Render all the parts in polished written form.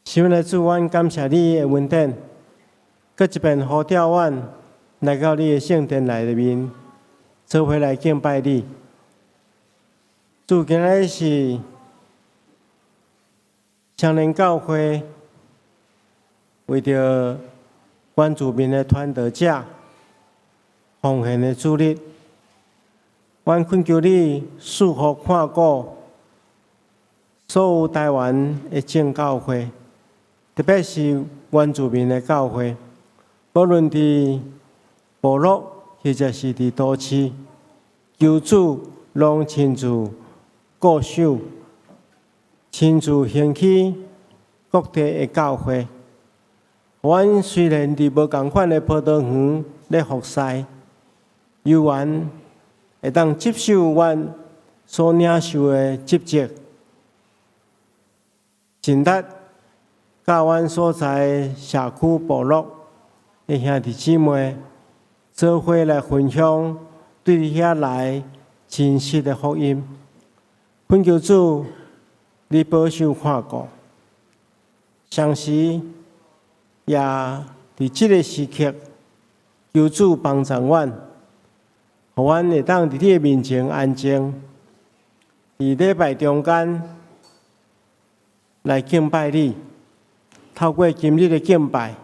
想来主，阮感谢你的恩典，搁一遍呼召阮来到你的圣殿内面，做伙来敬拜你。主，今日是双年教会为着原住民的传道者奉献的主日，阮恳求你赐福看顾所有台湾的正教会。特别是原住民的教会，无论伫部落或者是伫都市，求主拢亲自固守、亲自兴起各地的教会。阮虽然伫无共款的葡萄园咧服侍，犹原会当接受阮所领受的职责，尽力。甲阮所在社区部落的兄弟姊妹，做伙来分享对你遐来真实的福音。恳求主，你保守看顾，同时也伫这个时刻，求主帮助阮，互阮会当伫你的面前安静，伫礼拜中间来敬拜你。透过今日的敬拜，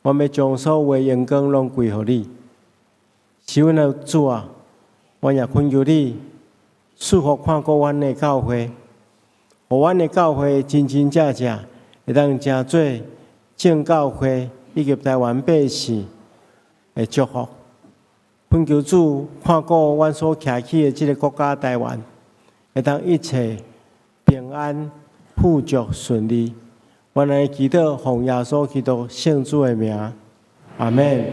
我们将所有的阳光拢归乎你。是阮的主啊，我也恳求你赐福看顾阮的教会，互阮的教会真真正正会当成做正教会以及台湾百姓的祝福。恳求主看顾阮所徛起的这个国家台湾，会当一切平安、富足、顺利。我来祈祷，奉耶稣基督圣主的名，阿门。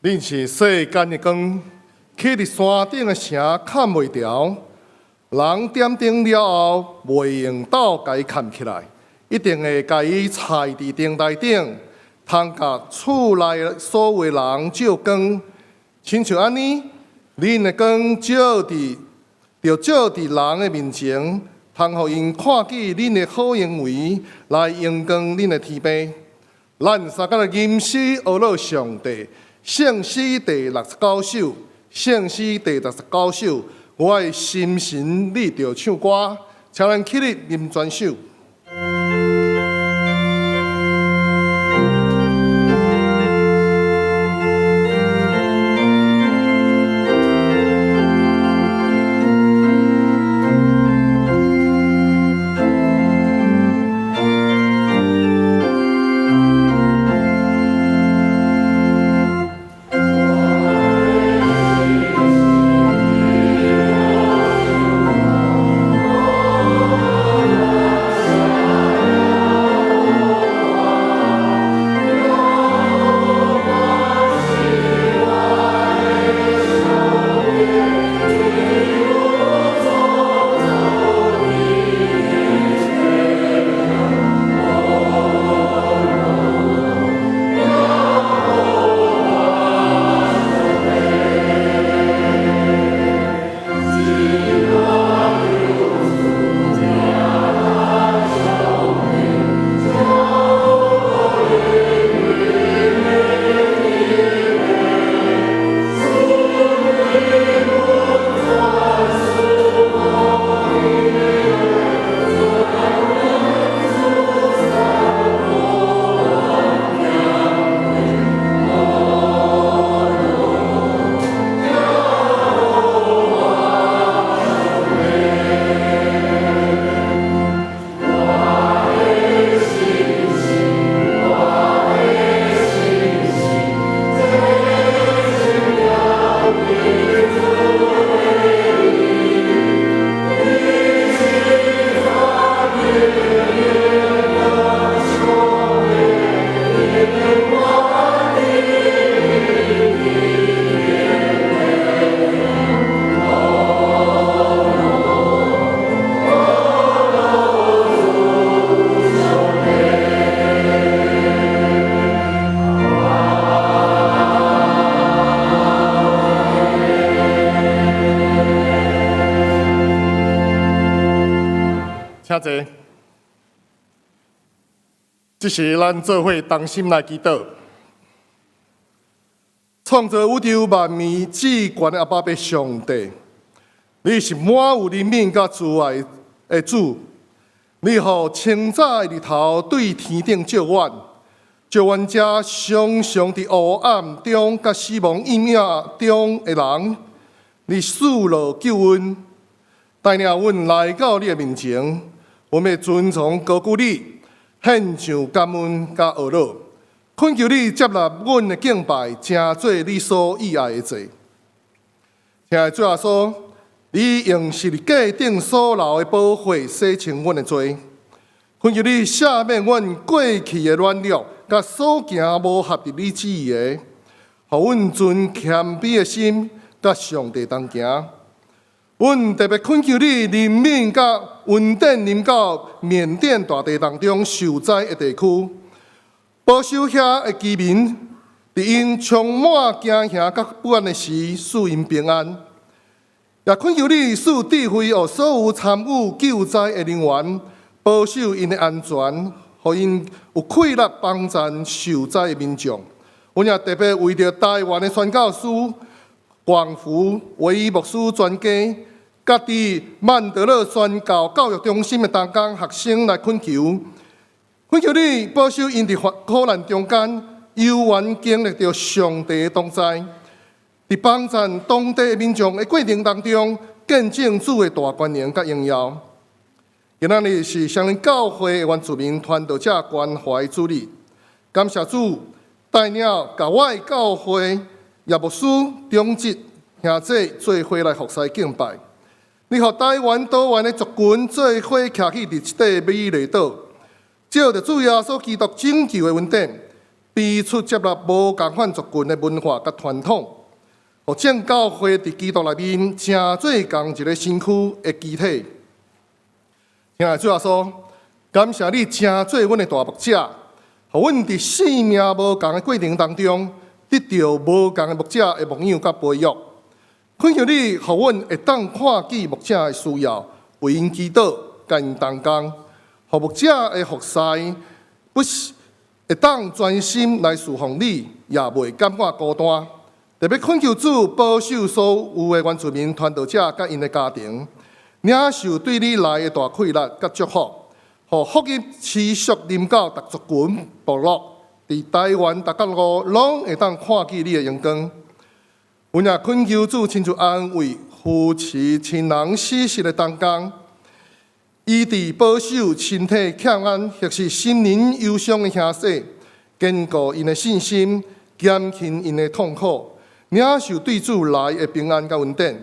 恁是世间的光，起伫山顶的城看袂牢，人点灯了后，袂用斗家看起来，一定会甲伊踩伫灯台顶，通甲厝内所有人照光。亲像安尼，恁的光照伫人的面前，通互因看见恁的好行为，来荣光恁的天父。咱三个吟诗学乐上帝。圣诗第69首，圣诗第69首，我的心神你着唱歌，请咱起立吟全首。请坐，这是咱做伙同心来祈祷。创造宇宙万物至高的阿爸爸上帝，你是满有怜悯甲慈爱的主。你予清早的日头对天顶照阮，照阮遮常常伫黑暗中甲死亡阴影中的人，你赐落救恩，带领阮来到你的面前。我们尊崇高举你，献上感恩甲学乐，恳求你接纳阮的敬拜，成做你所喜爱的祭。听的主耶稣，你用十字架顶所流的宝血洗清阮的罪，恳求你赦免阮过去的软弱，甲所行无合伫你旨意的，互阮存谦卑的心，甲上帝同行。阮特别恳求你怜悯甲恩典临到缅甸大地当中受灾的地区，保守遐的居民，伫因充满惊吓甲不安的时，使因平安。也恳求你赐智慧，予所有参与救灾的人员，保守因的安全，互因有气力帮助受灾的民众。阮也特别为着台湾的宣教师广福唯一牧师专家。甲伫曼德勒宣教教育中心的同工学生来恳求，恳求你保守因伫苦难中间，悠然经历着上帝的同在，伫帮助当地的民众的过程当中，见证主的大权能甲荣耀。今仔日是双林教会的原住民传道者关怀主日，感谢主带领甲我的教会业牧师、长职兄弟做伙来服侍敬拜。你互台湾岛湾的族群做伙徛起伫即块美丽岛，照着主耶稣基督拯救的恩典，逼出接纳无共款族群的文化甲传统，互正教会伫基督内面成做共一个身躯的机体。听来主要说，感谢你成做阮的大牧者，互阮伫生命无共的过程当中，得到无共的牧者的牧养甲培育。恳求你，互阮会当看见牧者的需要，为因祈祷，甲因同工，互牧者的服侍不是会当专心来侍奉你，也袂感觉孤单。特别恳求主保守所有的原住民传道者甲因的家庭，领受对你来的大快乐甲祝福，互福音持续临到逐族群部落，伫台湾逐角落拢会当看见你的阳光。阮也恳求主亲自安慰扶持亲人死世的同工，医治保守身体欠安或是心灵忧伤的兄弟，坚固因的信心，减轻因的痛苦，领受对主来的平安甲稳定。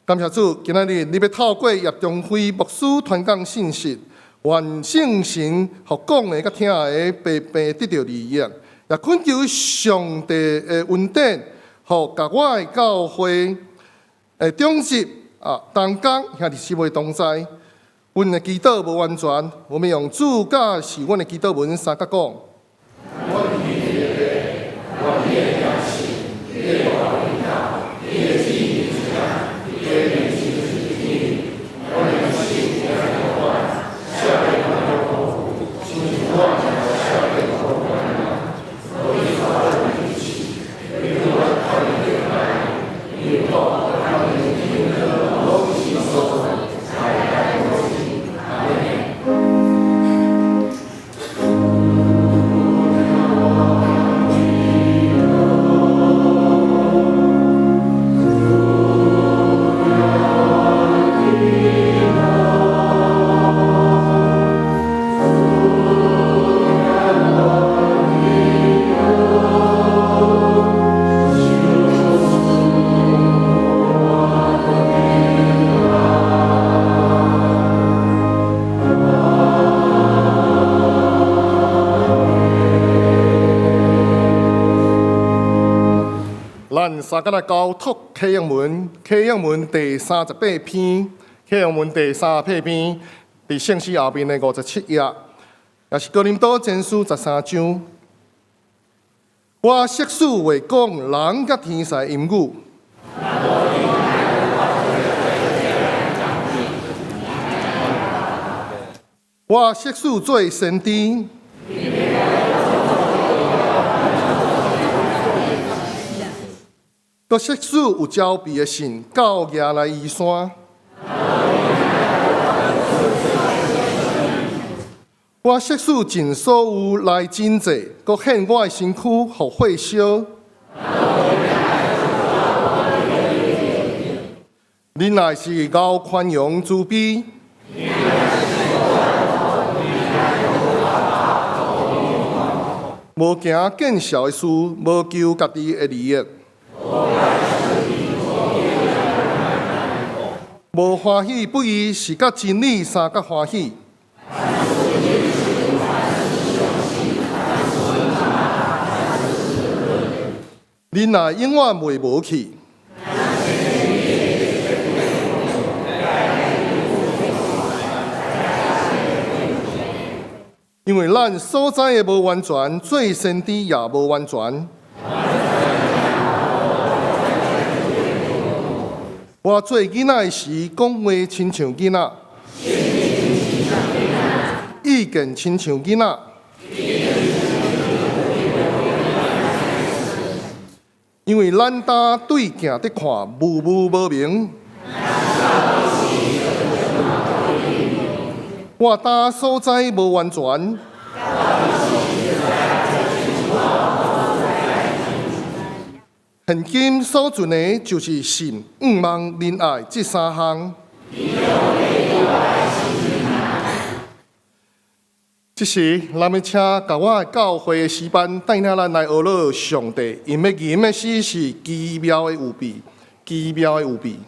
感谢主，今仔日你要透过叶中辉牧师传讲信息，愿圣神互讲的甲听的白白得到利益，也恳求上帝的恩典。互甲我的教会忠实同工兄弟姊妹同在，阮的祈祷无完全，我们用主教是阮的祈祷文三角讲。咱三个来交托启应文，启应文第38篇，启应文第38篇，伫圣诗后面的57页，也是哥林多前书13章。我设使会讲人甲天使音语，我设使做先知。搁设使有招庇的信，到亚来移山。我设使尽所有来真济，搁献我的身躯互火烧。恁乃是高宽容慈悲，无行见笑的事，无求家己的利益。无欢喜不义，是甲真理相甲欢喜。恁也永远袂无去。因为咱所知的无完全，做先知也无完全。我做囡仔时，讲话亲像囡仔，意见亲像囡仔。因为咱搭对镜得看，模模无明。我搭所在无完全。现今所存的，就是信、仰望、仁爱这三项。这时，咱们请甲我的教会的诗班带领咱来学乐上帝，因为吟的诗是奇妙的有比，奇妙的有比。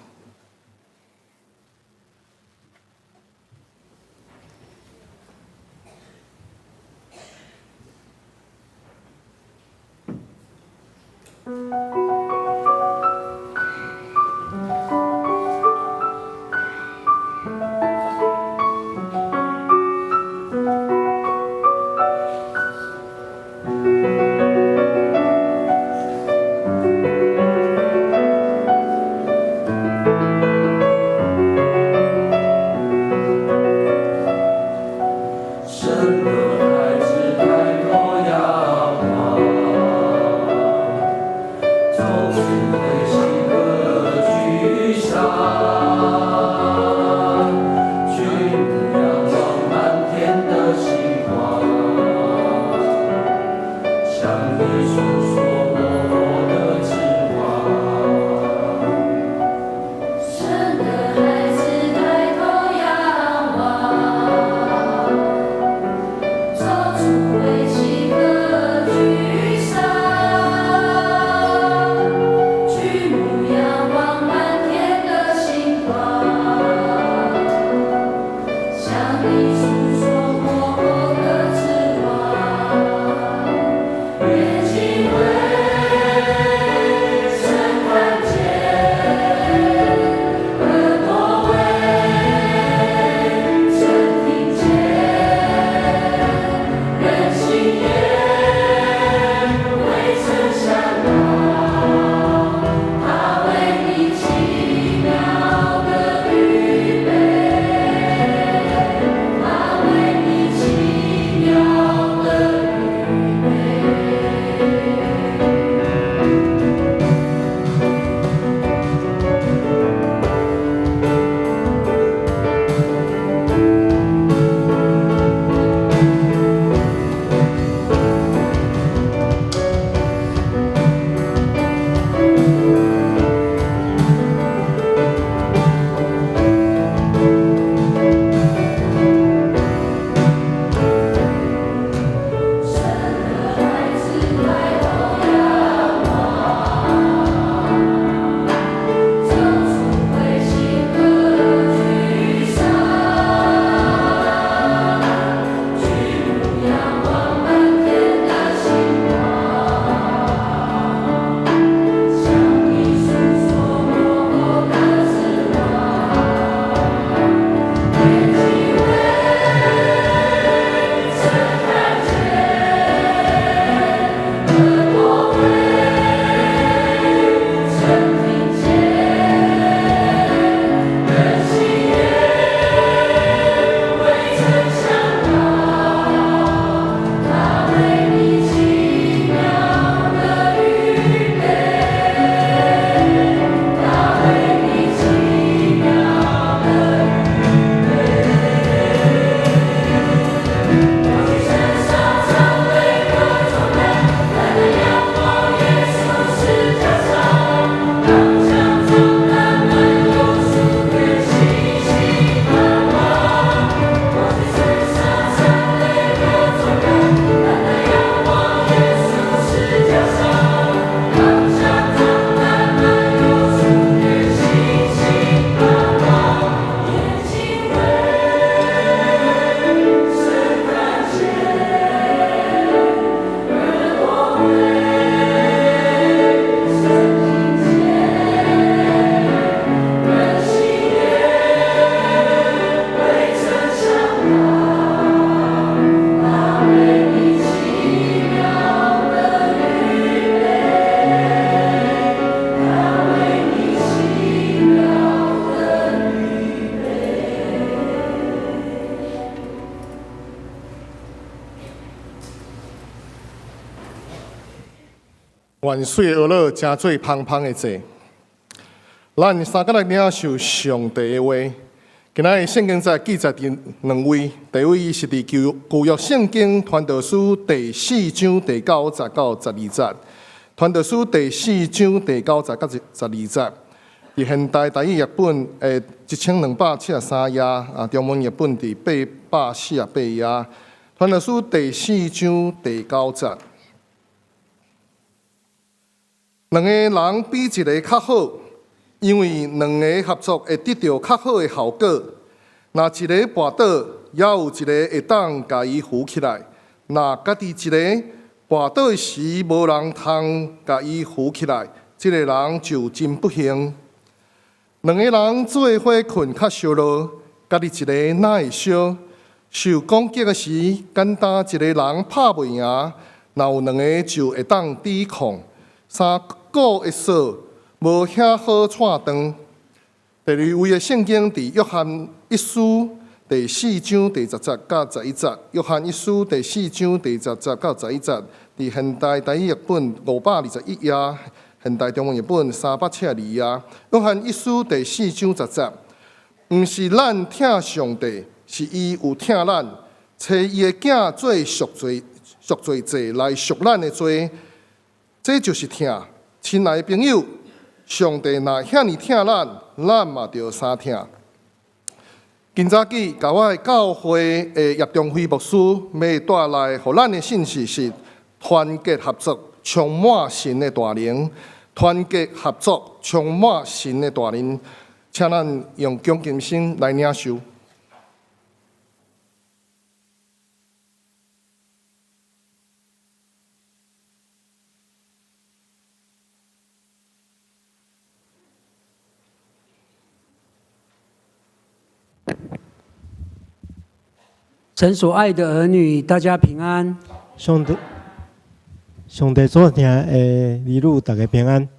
愿水的蚵仔真做芳芳的济。咱三个来领受上帝的话。今仔日圣经在记载伫两位，第一位是伫旧约圣经传道书第4章第9节到12节，传道书第4章第9节到12节。伫现代台语译本1273页，中文译本伫848页。传道书第4章第9节。两个人比一个较好，因为两个合作会得到较好的效果。若一个跋倒，也有一个会当甲伊扶起来；若家己一个跋倒的时无人通甲伊扶起来，这个人就真不幸。两个人做伙困较烧落，家己一个哪会烧？受攻击的时，简单一个人拍袂赢，若有两个就会当抵抗。三个的锁无遐好串断。第二位的圣经伫约翰一书第4章第10节到11节，约翰一书第4章第10节到11节，伫现代台语译本521页，现代中文译本372页。约翰一书第4章10节，毋是咱疼上帝，是伊有疼咱，找伊的囝做赎罪祭来赎咱的罪，这就是疼。亲爱的朋友，上帝若遐尼疼咱，咱嘛着相疼。今早起，甲我的教会的叶中辉牧师要带来互咱的信息是：团结合作，充满神的大能；团结合作，充满神的大能。请咱用恭敬心来领受。神所爱的儿女，大家平安。上帝所听的儿女，大家平安。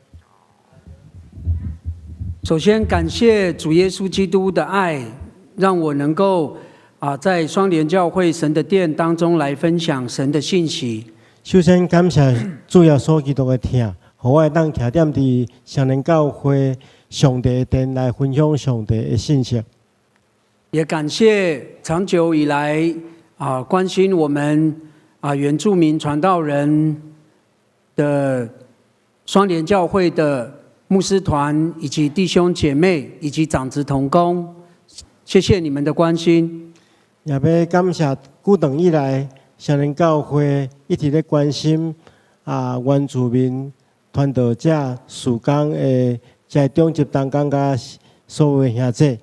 首先感谢主耶稣基督的爱，让我能够在双联教会神的殿当中来分享神的信息。首先感谢主耶稣基督的听，让我当徛踮伫双联教会上帝的殿来分享上帝的信息。也感谢长久以来关心我们原住民传道人的双联教会的牧师团以及弟兄姐妹以及长子同工，谢谢你们的关心。也要感谢久长以来双联教会一直咧关心原住民传道者事工的在中级当中甲所有兄弟。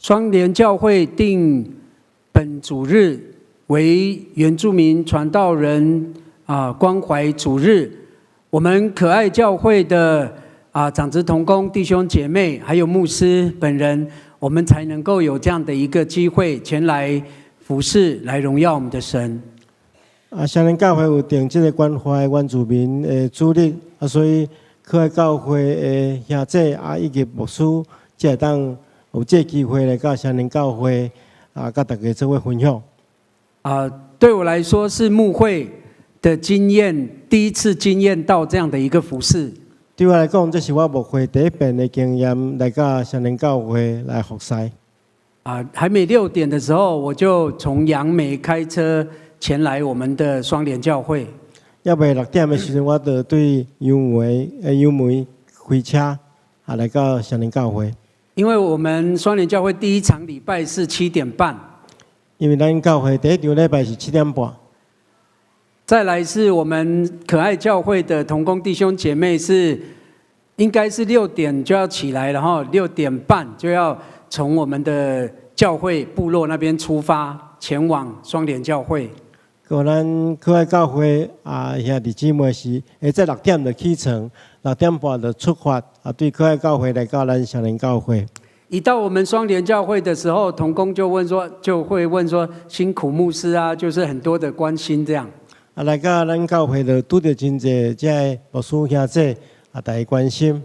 双联教会定本主日为原住民传道人关怀主日，我们可爱教会的长子同工弟兄姐妹，还有牧师本人，我们才能够有这样的一个机会前来服侍，来荣耀我们的神。双联教会有定这个关怀原住民的主日，所以可爱教会的兄弟以及牧师，才会当有这个机会来到双联教会甲大家做伙分享。对我来说是牧会的经验，第一次经验到这样的一个服事。对我来讲，这是我牧会第一遍的经验，来到双联教会来服侍。还没6点的时候，我就从杨梅开车前来我们的双联教会。要未6点的时候，我就对杨梅开车来到双联教会。因为我们双联教会第一场礼拜是7点半，因为咱教会第一场礼拜是7点半。再来是我们可爱教会的同工弟兄姐妹应该是6点就要起来了哈，6点半就要从我们的教会部落那边出发，前往双联教会。咱可爱教会兄弟姊妹是会在6点就启程，6点半就出发对可爱教会来到咱双联教会。一到我们双联教会的时候，同工就会问说辛苦牧师就是很多的关心这样。来到咱教会就拄到真济这牧师兄弟大家关心。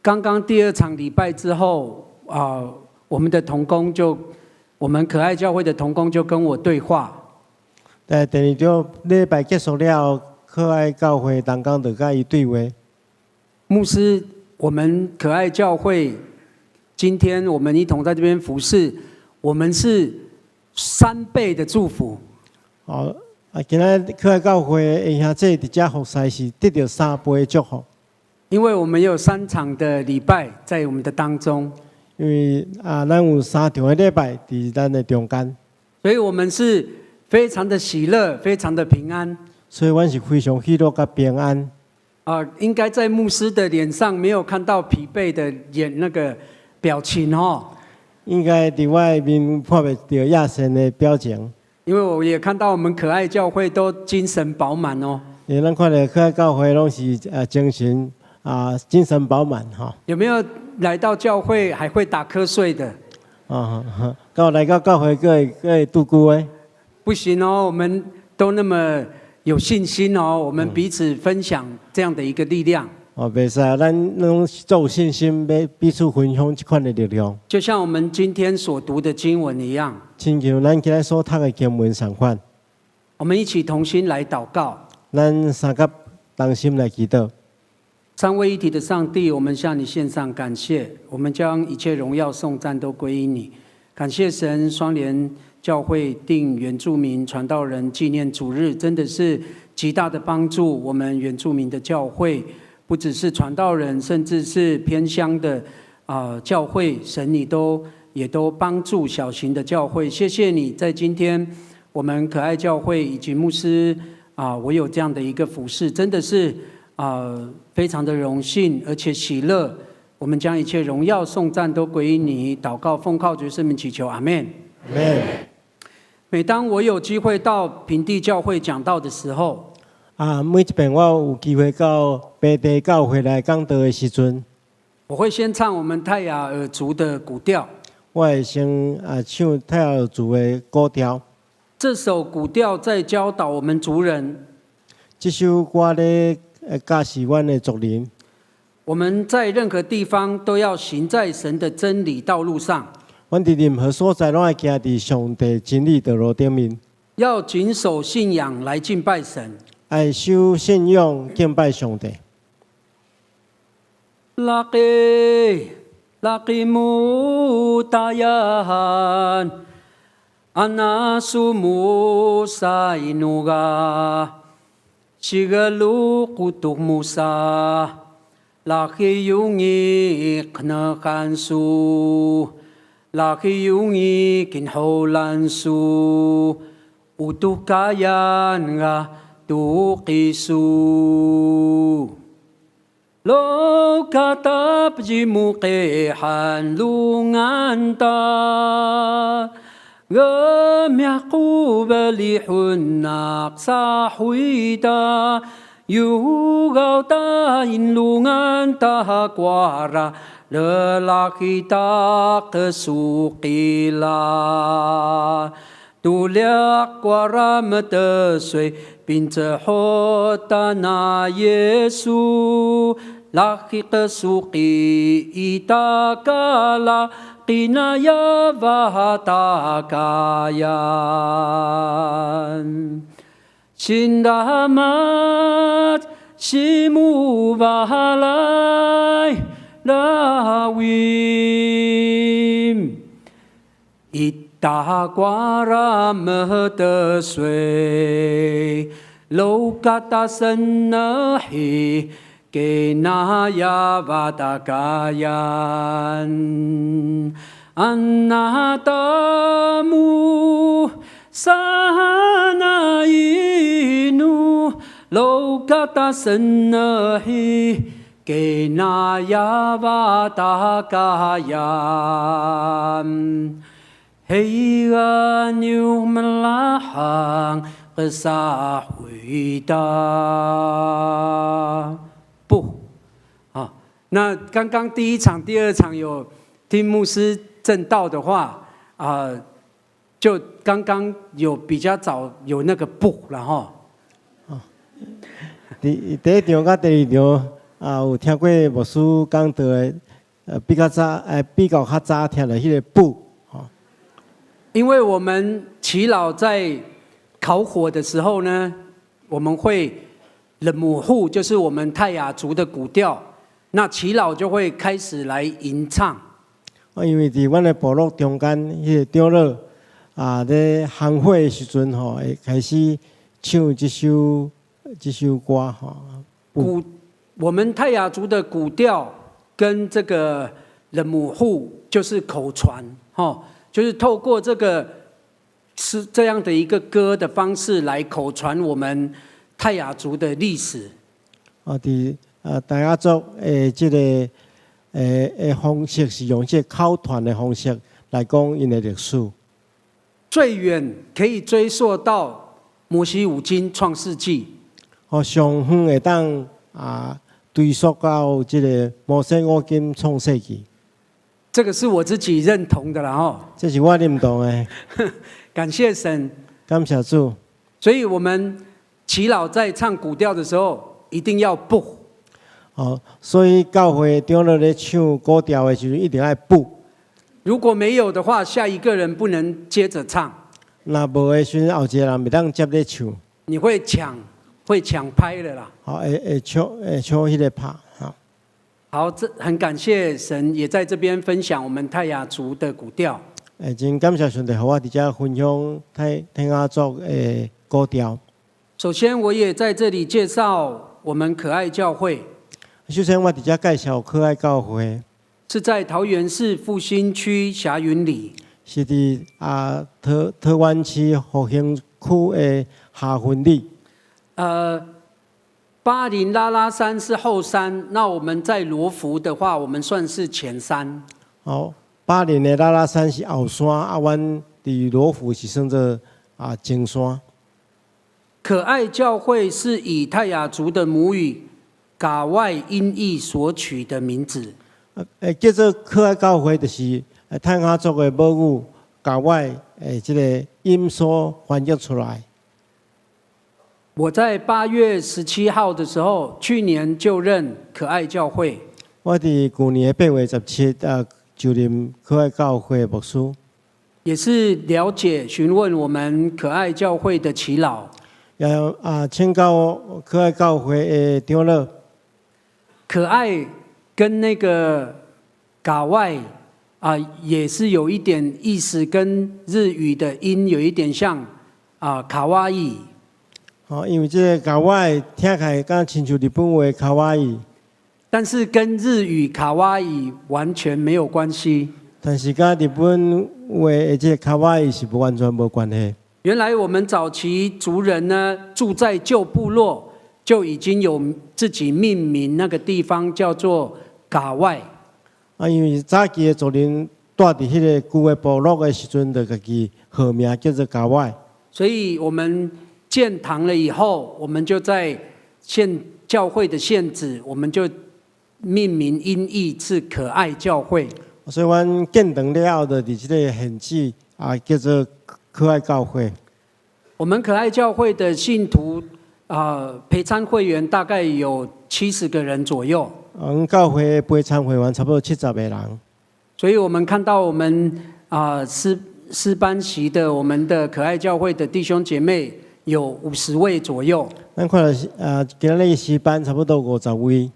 刚刚第2场礼拜之后我们的同工我们可爱教会的同工就跟我对话。在第2场礼拜结束了，可爱教会同工就甲伊对话。牧师，我们可爱教会今天我们一同在这边服侍，我们是3倍的祝福。今仔可爱教会的兄弟伫遮服侍是得到3倍的祝福。因为我们有3场的礼拜在我们的当中。因为咱有3场的礼拜伫咱的中间，所以我们是非常的喜乐，非常的平安。所以阮是非常喜乐甲平安。应该在牧师的脸上没有看到疲惫的那个表情哦。应该伫我的面看袂到亚神的表情。因为我也看到我们可爱教会都精神饱满哦。因为咱看到可爱教会拢是精神精神饱满哈。有没有来到教会还会打瞌睡的？来到教会各会度孤诶？不行哦，我们都那么有信心哦，我们彼此分享这样的一个力量。袂使，咱拢做有信心，要彼此分享这款的力量。就像我们今天所读的经文一样，亲像咱今日所读的经文相款。我们一起同心来祷告。咱三甲同心来祈祷。三位一体的上帝，我们向你献上感谢，我们将一切荣耀颂赞都归于你。感谢神，双联教会定原住民传道人纪念主日，真的是极大的帮助我们原住民的教会，不只是传道人，甚至是偏乡的教会，神你也都帮助小型的教会。谢谢你在今天我们可爱教会以及牧师我有这样的一个服事，真的是非常的荣幸而且喜乐。我们将一切荣耀颂赞都归于你，祷告奉靠主圣名祈求，阿们。每当我有机会到平地教会讲道的时候，每一遍我有机会到平地教会来讲道的时阵，我会先唱我们泰雅尔族的古调。我会先唱泰雅尔族的古调。这首古调在教导我们族人，这首歌咧教示阮的族人，我们在任何地方都要行在神的真理道路上。阮伫任何所在拢要行伫上帝真理道路顶面，要谨守信仰来敬拜神，爱守信仰敬拜上帝。Laki mutayan anasumu sa inuga sigalu kutuk musa laki yungi knakansu laki yungi kinholansu utukayan nga tukisu Lo katap jimuqihan lunganta Gamyaku balihunnak sa huida Yugaw tayin lunganta hakwara Lalaki ta kesukila Tulyak kwara mataswe Pinchahota na Yesu Laki kesuki itakala Kinaya vahatakayan Sindamat simu bahalay lawim Itakwara mataswe Lo kata senahi Kenaya vatakayan Anatamu sana inu Lo kata senahi Kenaya vatakayan Heigan yung malahang kesahuida不那刚刚第一场、第二场有听牧师正道的话就刚刚有比较早有那个不然后第一场甲第二场有听过牧师讲道的比较早听的迄个不因为我们耆老在烤火的时候呢，我们会冷母户，就是我们泰雅族的古调，那耆老就会开始来吟唱。因为伫阮的部落中间，迄个长老咧行火的时阵会开始唱这首歌我们泰雅族的古调跟这个冷母户就是口传就是透过这个是这样的一个歌的方式来口传我们泰雅族的历史。伫泰雅族的这个方式是用这口传的方式来讲因的历史。最远可以追溯到摩西五经创世纪。上远会当追溯到这个摩西五经创世纪。这个是我自己认同的啦吼。这是我认同的。感谢神，感谢主。所以我们耆老在唱古调的时候，一定要补。所以教会长老咧唱古调的时候，一定要补。如果没有的话，下一个人不能接着唱。那无的时候，后一个人袂当接咧唱。你会抢拍的啦。会抢迄个拍。好，这很感谢神，也在这边分享我们泰雅族的古调。真感谢上帝，和我伫遮分享泰雅族的古调。首先，我也在这里介绍我们可爱教会。首先，我伫遮介绍可爱教会，是在桃园市复兴区霞云里，是伫桃园市复兴区的霞云里。巴林拉拉山是后山，那我们在罗浮的话，我们算是前山。巴林的拉拉山是后山，阮伫罗浮是算做前山。可爱教会是以泰雅族的母语嘎外音译所取的名字。叫做可爱教会，就是泰雅族的母语嘎外这个音所翻译出来。我在8月17号的时候，去年就任可爱教会。我伫去年8月17就任可爱教会的牧师，也是了解询问我们可爱教会的耆老，也请教可爱教会的长老。可爱跟那个嘎外也是有一点意思，跟日语的音有一点像卡哇伊。因为这个卡哇伊听起来敢亲像日本话卡哇伊，但是跟日语卡哇伊完全没有关系。但是跟日本话的这个卡哇伊是完全无关系。原来我们早期族人呢，住在旧部落，就已经有自己命名那个地方叫做嘎外。因为早期的族人住伫迄个旧的部落的时阵，就家己号名叫做嘎外。所以我们建堂了以后，我们就在教会的县址，我们就命名音译是可爱教会。所以，阮建堂了后，就伫即个县址叫做可爱教会。我们可爱教会的信徒陪参会员大概有70个人左右。教会陪参会员差不多70个人。所以我们看到我们师班席的我们的可爱教会的弟兄姐妹有50位左右。咱看到今日诗班差不多50位。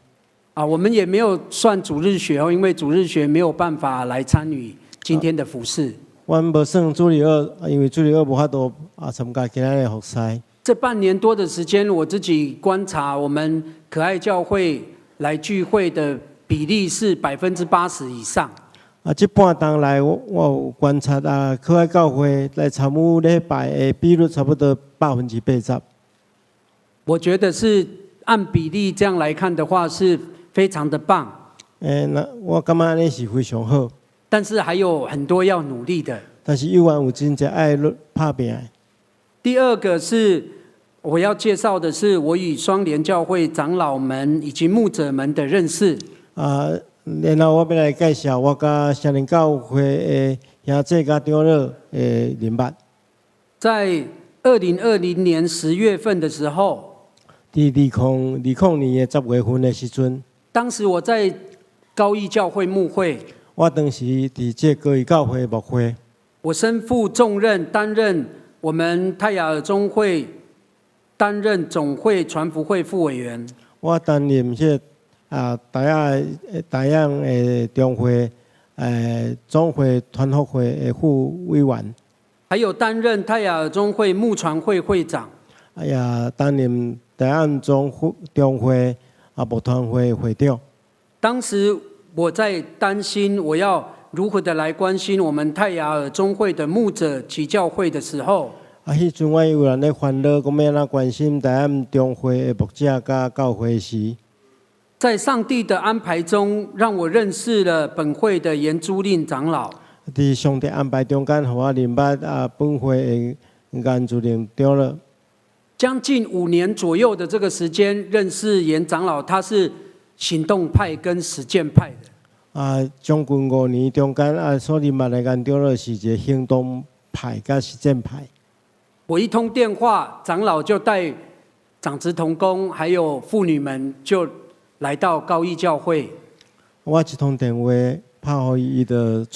我们也没有算主日学因为主日学没有办法来参与今天的服事。阮无算主日学，因为主日学无法度参加今日的服事。这半年多的时间，我自己观察我们可爱教会来聚会的比例是80%以上。这半年来，我有观察可爱教会来参与礼拜的比率差不多80%。我觉得是按比例这样来看的话，是非常的棒。那我感觉安尼是非常好。但是还有很多要努力的。但是有完有真正爱打拼。第二个是我要介绍的是我与双连教会长老们以及牧者们的认识。然后我要来介绍我甲双连教会的兄弟甲长老的联办。在2020年10月份的时候，伫2020年的10月份的时阵，当时我在高义教会牧会。我当时伫这高义教会牧会，我身负重任，担任我们泰雅尔中会担任总会传福会副委员。我担任这台阳的中会总会传福会的副委员，还有担任泰雅尔中会牧传会会长。担任台阳中会牧传会会长。当时我在担心我要如何的来关心我们泰雅尔中会的牧者及教会的时候，迄阵我有人咧烦恼，讲要安怎关心台湾中会的牧者甲教会时，在上帝的安排中，让我认识了本会的严珠令长老。伫上帝安排中间，互我明白本会的原主任长老。将近5年左右的这个时间，认识严长老，他是行动派跟实践派的。将近5年中间，所认捌的原长老是一个行动派甲实践派。我一通电话，长老就带长子同工还有妇女们就来到高义教会。我一通电话拍互伊，就带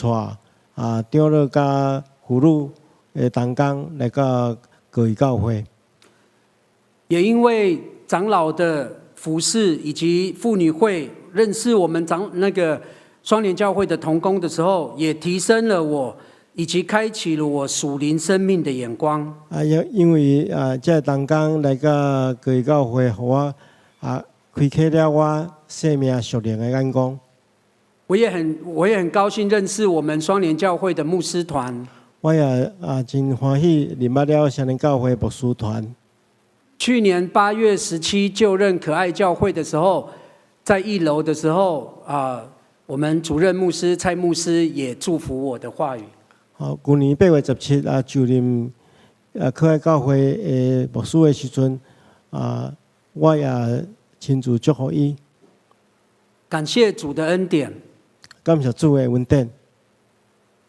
长老甲妇女的同工来到高义教会。也因为长老的服侍以及妇女会认识我们那个双联教会的同工的时候，也提升了我，以及开启了我属灵生命的眼光。因为这同工来到高义教会，互我开启了我生命属灵的眼光。我也很高兴认识我们双联教会的牧师团。我也真欢喜认捌了双联教会牧师团。去年8月17就任可爱教会的时候，在1楼的时候我们主任牧师蔡牧师也祝福我的话语。去年8月17就任可爱教会的牧师的时阵，我也亲自祝福伊。感谢主的恩典。感谢主的恩典。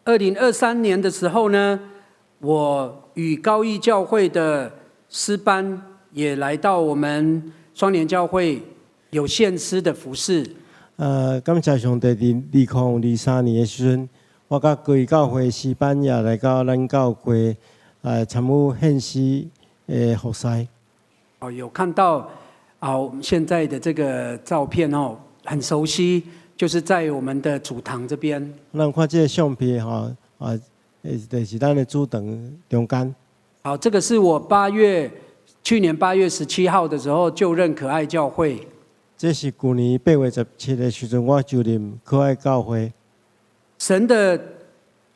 2023年的时候呢，我与高义教会的诗班也来到我们双联教会有献诗的服事。感谢上帝，伫2023年的时阵，我甲高义教会诗班也来到咱教会参与献诗的服侍。有看到我们现在的这个照片很熟悉，就是在我们的主堂这边。咱看这个相片就是咱的主堂中间。好，这个是我去年8月17号的时候就任可爱教会。这是去年8月17的时阵，我就任可爱教会。神的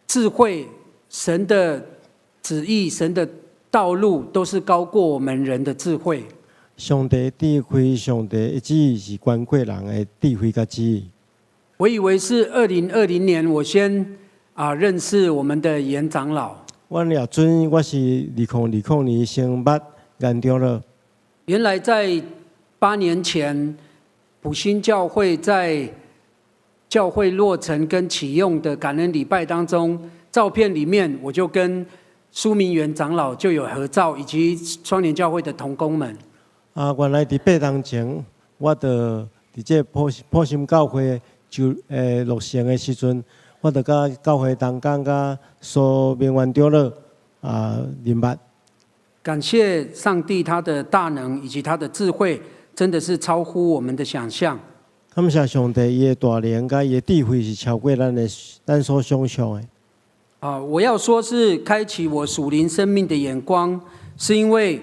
智慧、神的旨意、神的道路，都是高过我们人的智慧。上帝智慧，上帝的旨意是关过人的智慧甲旨意。我以为是2020年，我先认识我们的严长老。我也准，我是2020年先捌严长老。原来在8年前，普新教会在教会落成跟启用的感恩礼拜当中，照片里面我就跟苏明元长老就有合照，以及双联教会的同工们。原来伫8年前，我就伫这普新教会就落成的时阵，我就甲教会同工甲苏明元长老认捌。感谢上帝，他的大能以及他的智慧，真的是超乎我们的想象。感谢上帝，伊的大能甲伊的智慧是超过咱所想象的。我要说是开启我属灵生命的眼光，是因为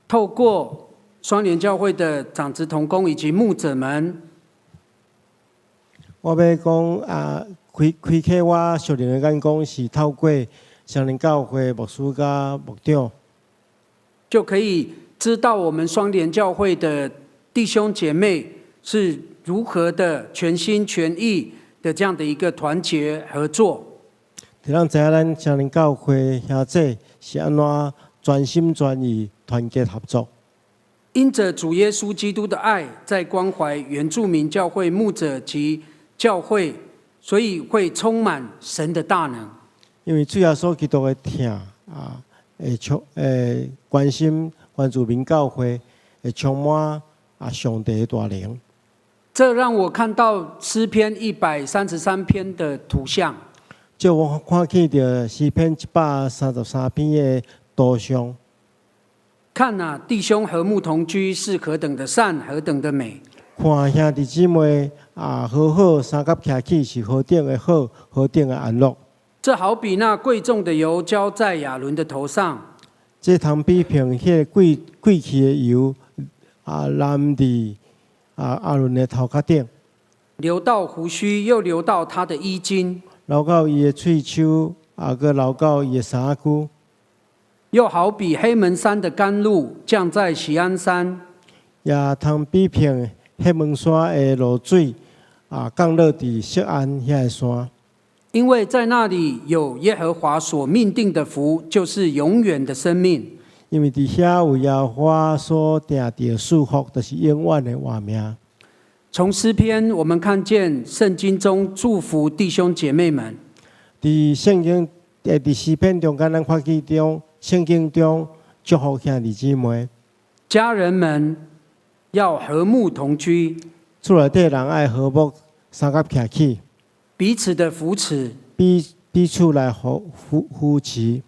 透过双联教会的长子同工以及牧者们，我要讲开启我属灵的眼光，是透过双联教会牧师甲牧长，就可以知道我们双联教会的弟兄姐妹是如何的全心全意的这样的一个团结合作。让咱知影咱双联教会兄弟是安怎专心专意、团结合作。因着主耶稣基督的爱，在关怀原住民教会牧者及教会，所以会充满神的大能。因为主耶稣基督的疼关心原住民教会，会充满上帝的大能。这让我看到诗篇133篇的图像。就我看见到诗篇133篇的图像。看弟兄和睦同居是何等的善，何等的美。看兄弟姊妹好好三甲徛起是何等的好，何等的安乐。这好比那贵重的油浇在亚伦的头上。这通比平迄个贵气的油淋伫亚伦的头壳顶，流到胡须，又流到他的衣襟，流到伊的喙手，佮流到伊的衫裤。又好比黑门山的甘露降在锡安山，也通比平黑门山的露水降落伫锡安遐个山。因为在那里有耶和华所命定的福，就是永远的生命。因为伫遐有耶和华所定的祝福，就是永远的活命。从诗篇，我们看见圣经中祝福弟兄姐妹们。伫圣经伫诗篇中间，咱看见中圣经中祝福兄弟姊妹，家人们要和睦同居，厝内底人爱和睦三甲徛起，彼此的扶持。彼此来扶持。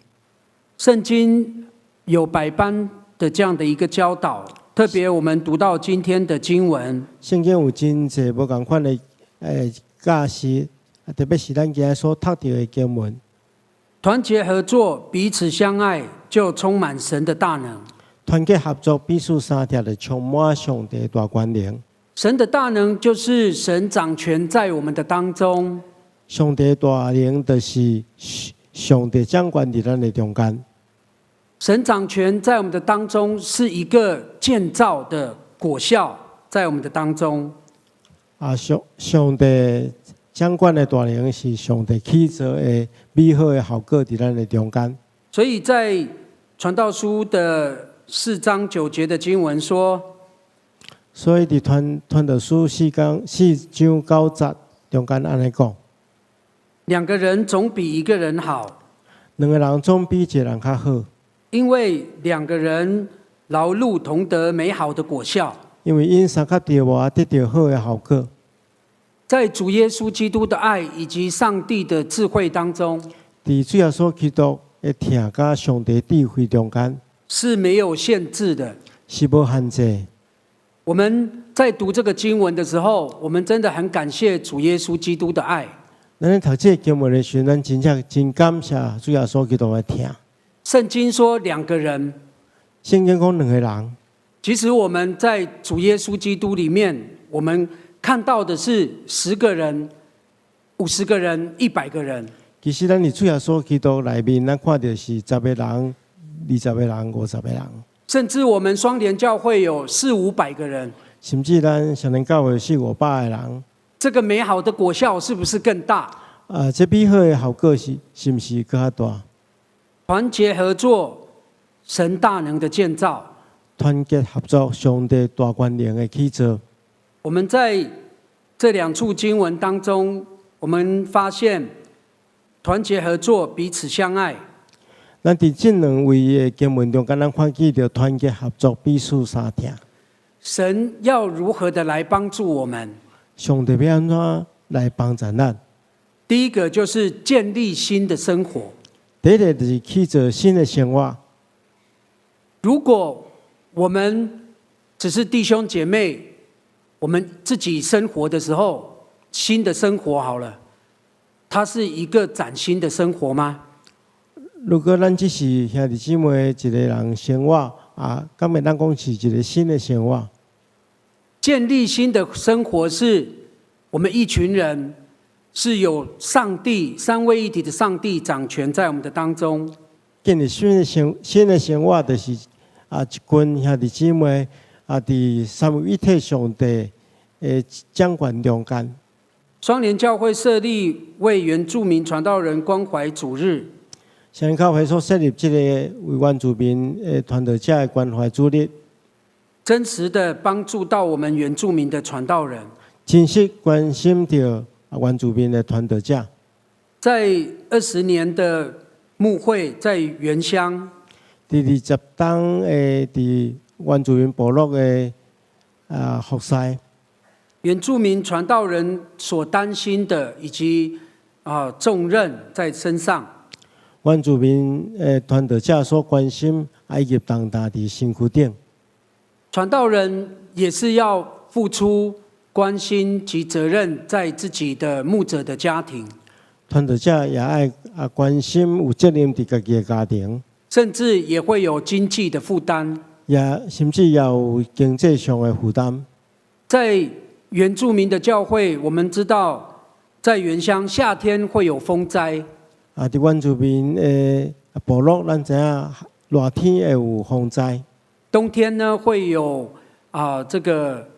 圣经有百般的这样的一个教导，特别我们读到今天的经文，圣经有真侪无共款的教示，特别是咱今日所读到的经文。团结合作，彼此相爱，就充满神的大能。团结合作，彼此相贴，就充满上帝的大权能。神的大能就是神掌权在我们的当中。上帝的大能就是上帝掌权在咱的中间。神掌权在我们的当中是一个建造的果效，在我们的当中。上帝掌权的大能是上帝起造的美好的效果在咱的中间。所以在传道书的4章9节的经文说，所以伫传道书4章9节中间安尼讲，2个人总比一个人好， 2个人总比一个人较好，因为2个人劳碌同得美好的果效。因为因三脚调和得到好的效果。在主耶稣基督的爱以及上帝的智慧当中，伫主耶稣基督的疼甲上帝智慧中间是没有限制的，是无限制。我们在读这个经文的时候，我们真的很感谢主耶稣基督的爱。咱咧读这个经文的时候，咱真正真感谢主耶稣基督的疼。圣经说2个人，圣经讲2个人，其实我们在主耶稣基督里面，我们看到的是10个人、50个人、100个人。其实咱伫主耶稣基督内面，咱看到是10个人、20个人、50个人，甚至我们双联教会有400-500个人，甚至咱上年教会400-500个人。这个美好的果效是不是更大？这美好的效果是不是更较大？团结合作，神大能的建造。团结合作，上帝大权能的起造。我们在这2处经文当中，我们发现团结合作，彼此相爱。咱伫这2位的经文中，咱看见到团结合作，彼此相听。神要如何的来帮助我们？上帝要安怎来帮助咱？第一个就是建立新的生活。第一个就是起造新的生活。如果我们只是弟兄姐妹，我们自己生活的时候，新的生活好了，它是一个崭新的生活吗？如果咱只是兄弟姊妹一个人生活敢会咱讲是一个新的生活？建立新的生活是我们一群人是有上帝三位一体的上帝掌权在我们的当中。建立新的生活，就是一群兄弟姊妹伫三位一体上帝的掌权中间。双联教会设立为原住民传道人关怀主日，双联教会所设立这个为原住民传道者的关怀主日，真实的帮助到我们原住民的传道人，真实关心到原住民的传道者。在20年的牧会，在原乡，第20档伫原住民部落的服侍，原住民传道人所担心的以及重任在身上。原住民传道者所关心以及重担伫身躯顶。传道人也是要付出关心及责任在自己的牧者的家庭。传道者也爱关心有责任伫家己的家庭，甚至也会有经济的负担，甚至也有经济上的负担。在原住民的教会，我们知道，在原乡夏天会有风灾。伫原住民的部落，咱知影热天会有风灾。冬天呢，会有这个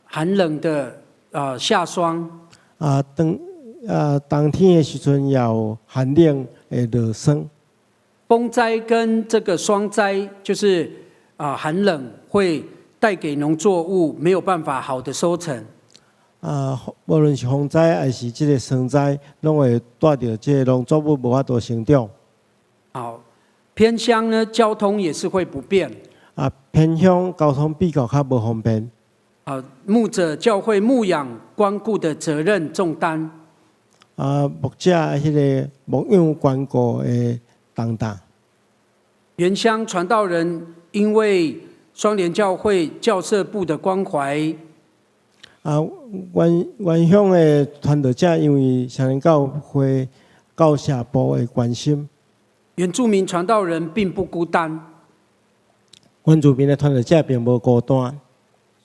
寒冷的夏霜。冬天的时阵也有寒冷的落霜。风灾跟这个霜灾，就是寒冷会带给农作物没有办法好的收成。无论是风灾还是这个霜灾，拢会带到这个农作物无法度成长。好，偏乡呢，交通也是会不便。偏乡交通比较无方便。牧者教会牧养关顾的责任重担。牧者迄个牧养关顾的重担。原乡传道人因为双连教会教社部的关怀，原乡的传道者因为双连教会教社部的关心，原住民传道人并不孤单。原住民的传道者并无孤单。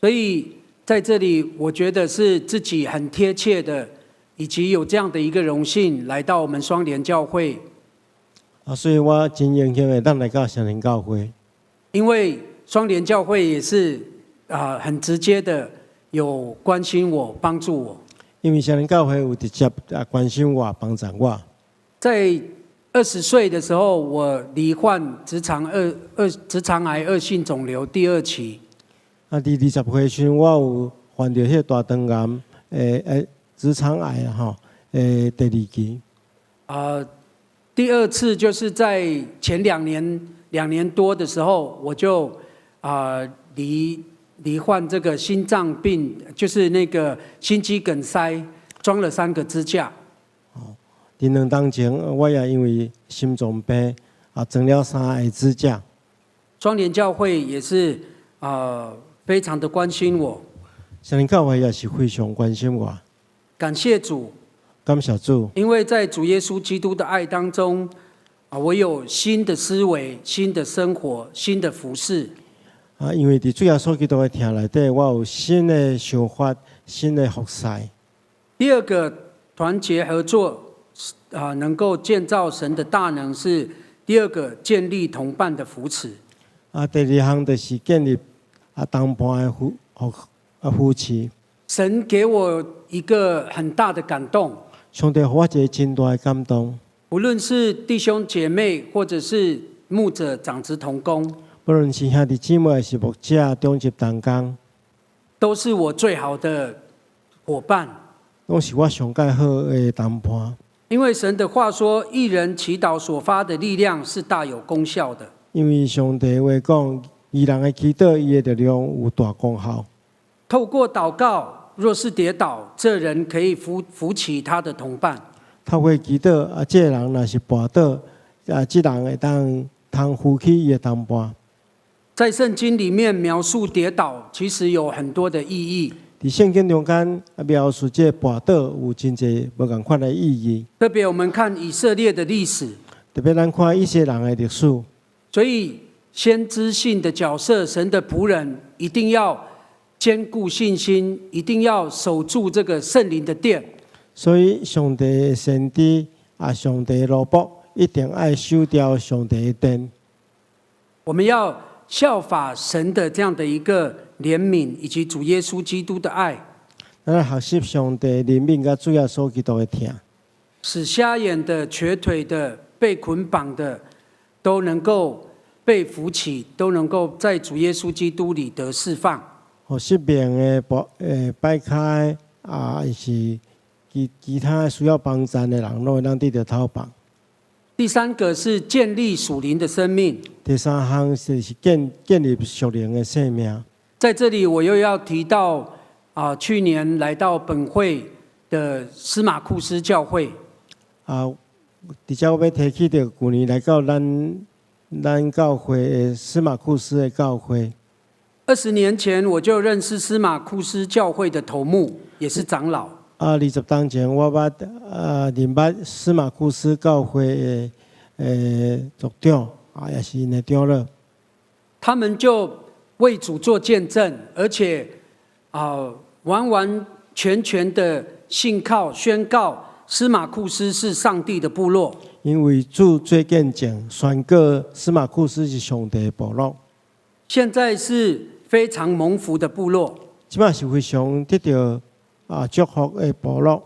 所以在这里，我觉得是自己很贴切的，以及有这样的一个荣幸来到我们双连教会。所以我真荣幸会当来到双连教会。因为双连教会也是很直接的有关心我、帮助我。因为双连教会有直接关心我、帮助我。在20岁的时候，我罹患直肠癌恶性肿瘤第2期。伫20岁时，我有患到迄个大肠癌直肠癌第2期。第2次就是在前2年多的时候，我就罹患这个心脏病，就是那个心肌梗塞，装了3个支架。伫2当前，我也因为心脏病装了3个支架。双连教会也是非常的关心我。双连教会也是非常关心我。感谢主。感谢主。因为在主耶稣基督的爱当中，我有新的思维、新的生活、新的服事。因为伫主耶稣基督的听内底，我有新的想法、新的服事。第2个团结合作，能够建造神的大能，是第2个建立同伴的扶持。第2项就是建立同伴的扶持。神给我一个很大的感动。上帝给我一个真大的感动。无论是弟兄姐妹，或者是牧者、长子同工，不论是兄弟姊妹，还是牧者、中级同工，都是我最好的伙伴，都是我上介好的同伴。因为神的话说，一人祈祷所发的力量是大有功效的。因为上帝话讲，义人的祈祷，伊的力量有大功效。透过祷告，若是跌倒，这人可以扶起他的同伴。透过祈祷，这个人若是跌倒，这人会当扶起伊的同伴。在圣经里面描述跌倒，其实有很多的意义。在圣经中间描述这跌倒有真侪无同款的意义。特别我们看以色列的历史，特别咱看以色列人的历史。所以先知性的角色，神的仆人一定要坚固信心，一定要守住这个圣灵的殿。所以上帝的先知上帝的奴仆一定要守掉上帝的殿。我们要效法神的这样的一个怜悯，以及主耶稣基督的爱。咱学习上帝怜悯甲主耶稣基督的疼，使瞎眼的、瘸腿的、被捆绑的，都能够被扶起，都能够在主耶稣基督里得释放。失明的、摆开是其他需要帮助的人，都会让得到讨帮。第3个是建立属灵的生命。第3项是建立属灵的生命。在这里，我又要提到去年来到本会的司马库斯教会。直接我要提起到去年来到咱教会的司马库斯的教会。20年前我就认识司马库斯教会的头目，也是长老。20当前，我认捌司马库斯教会的族长，也是因的长老。他们就为主做见证，而且完完全全的信靠宣告司马库斯是上帝的部落。因为主做见证，宣告司马库斯是上帝的部落。现在是非常蒙福的部落。即摆是非常得到祝福的部落。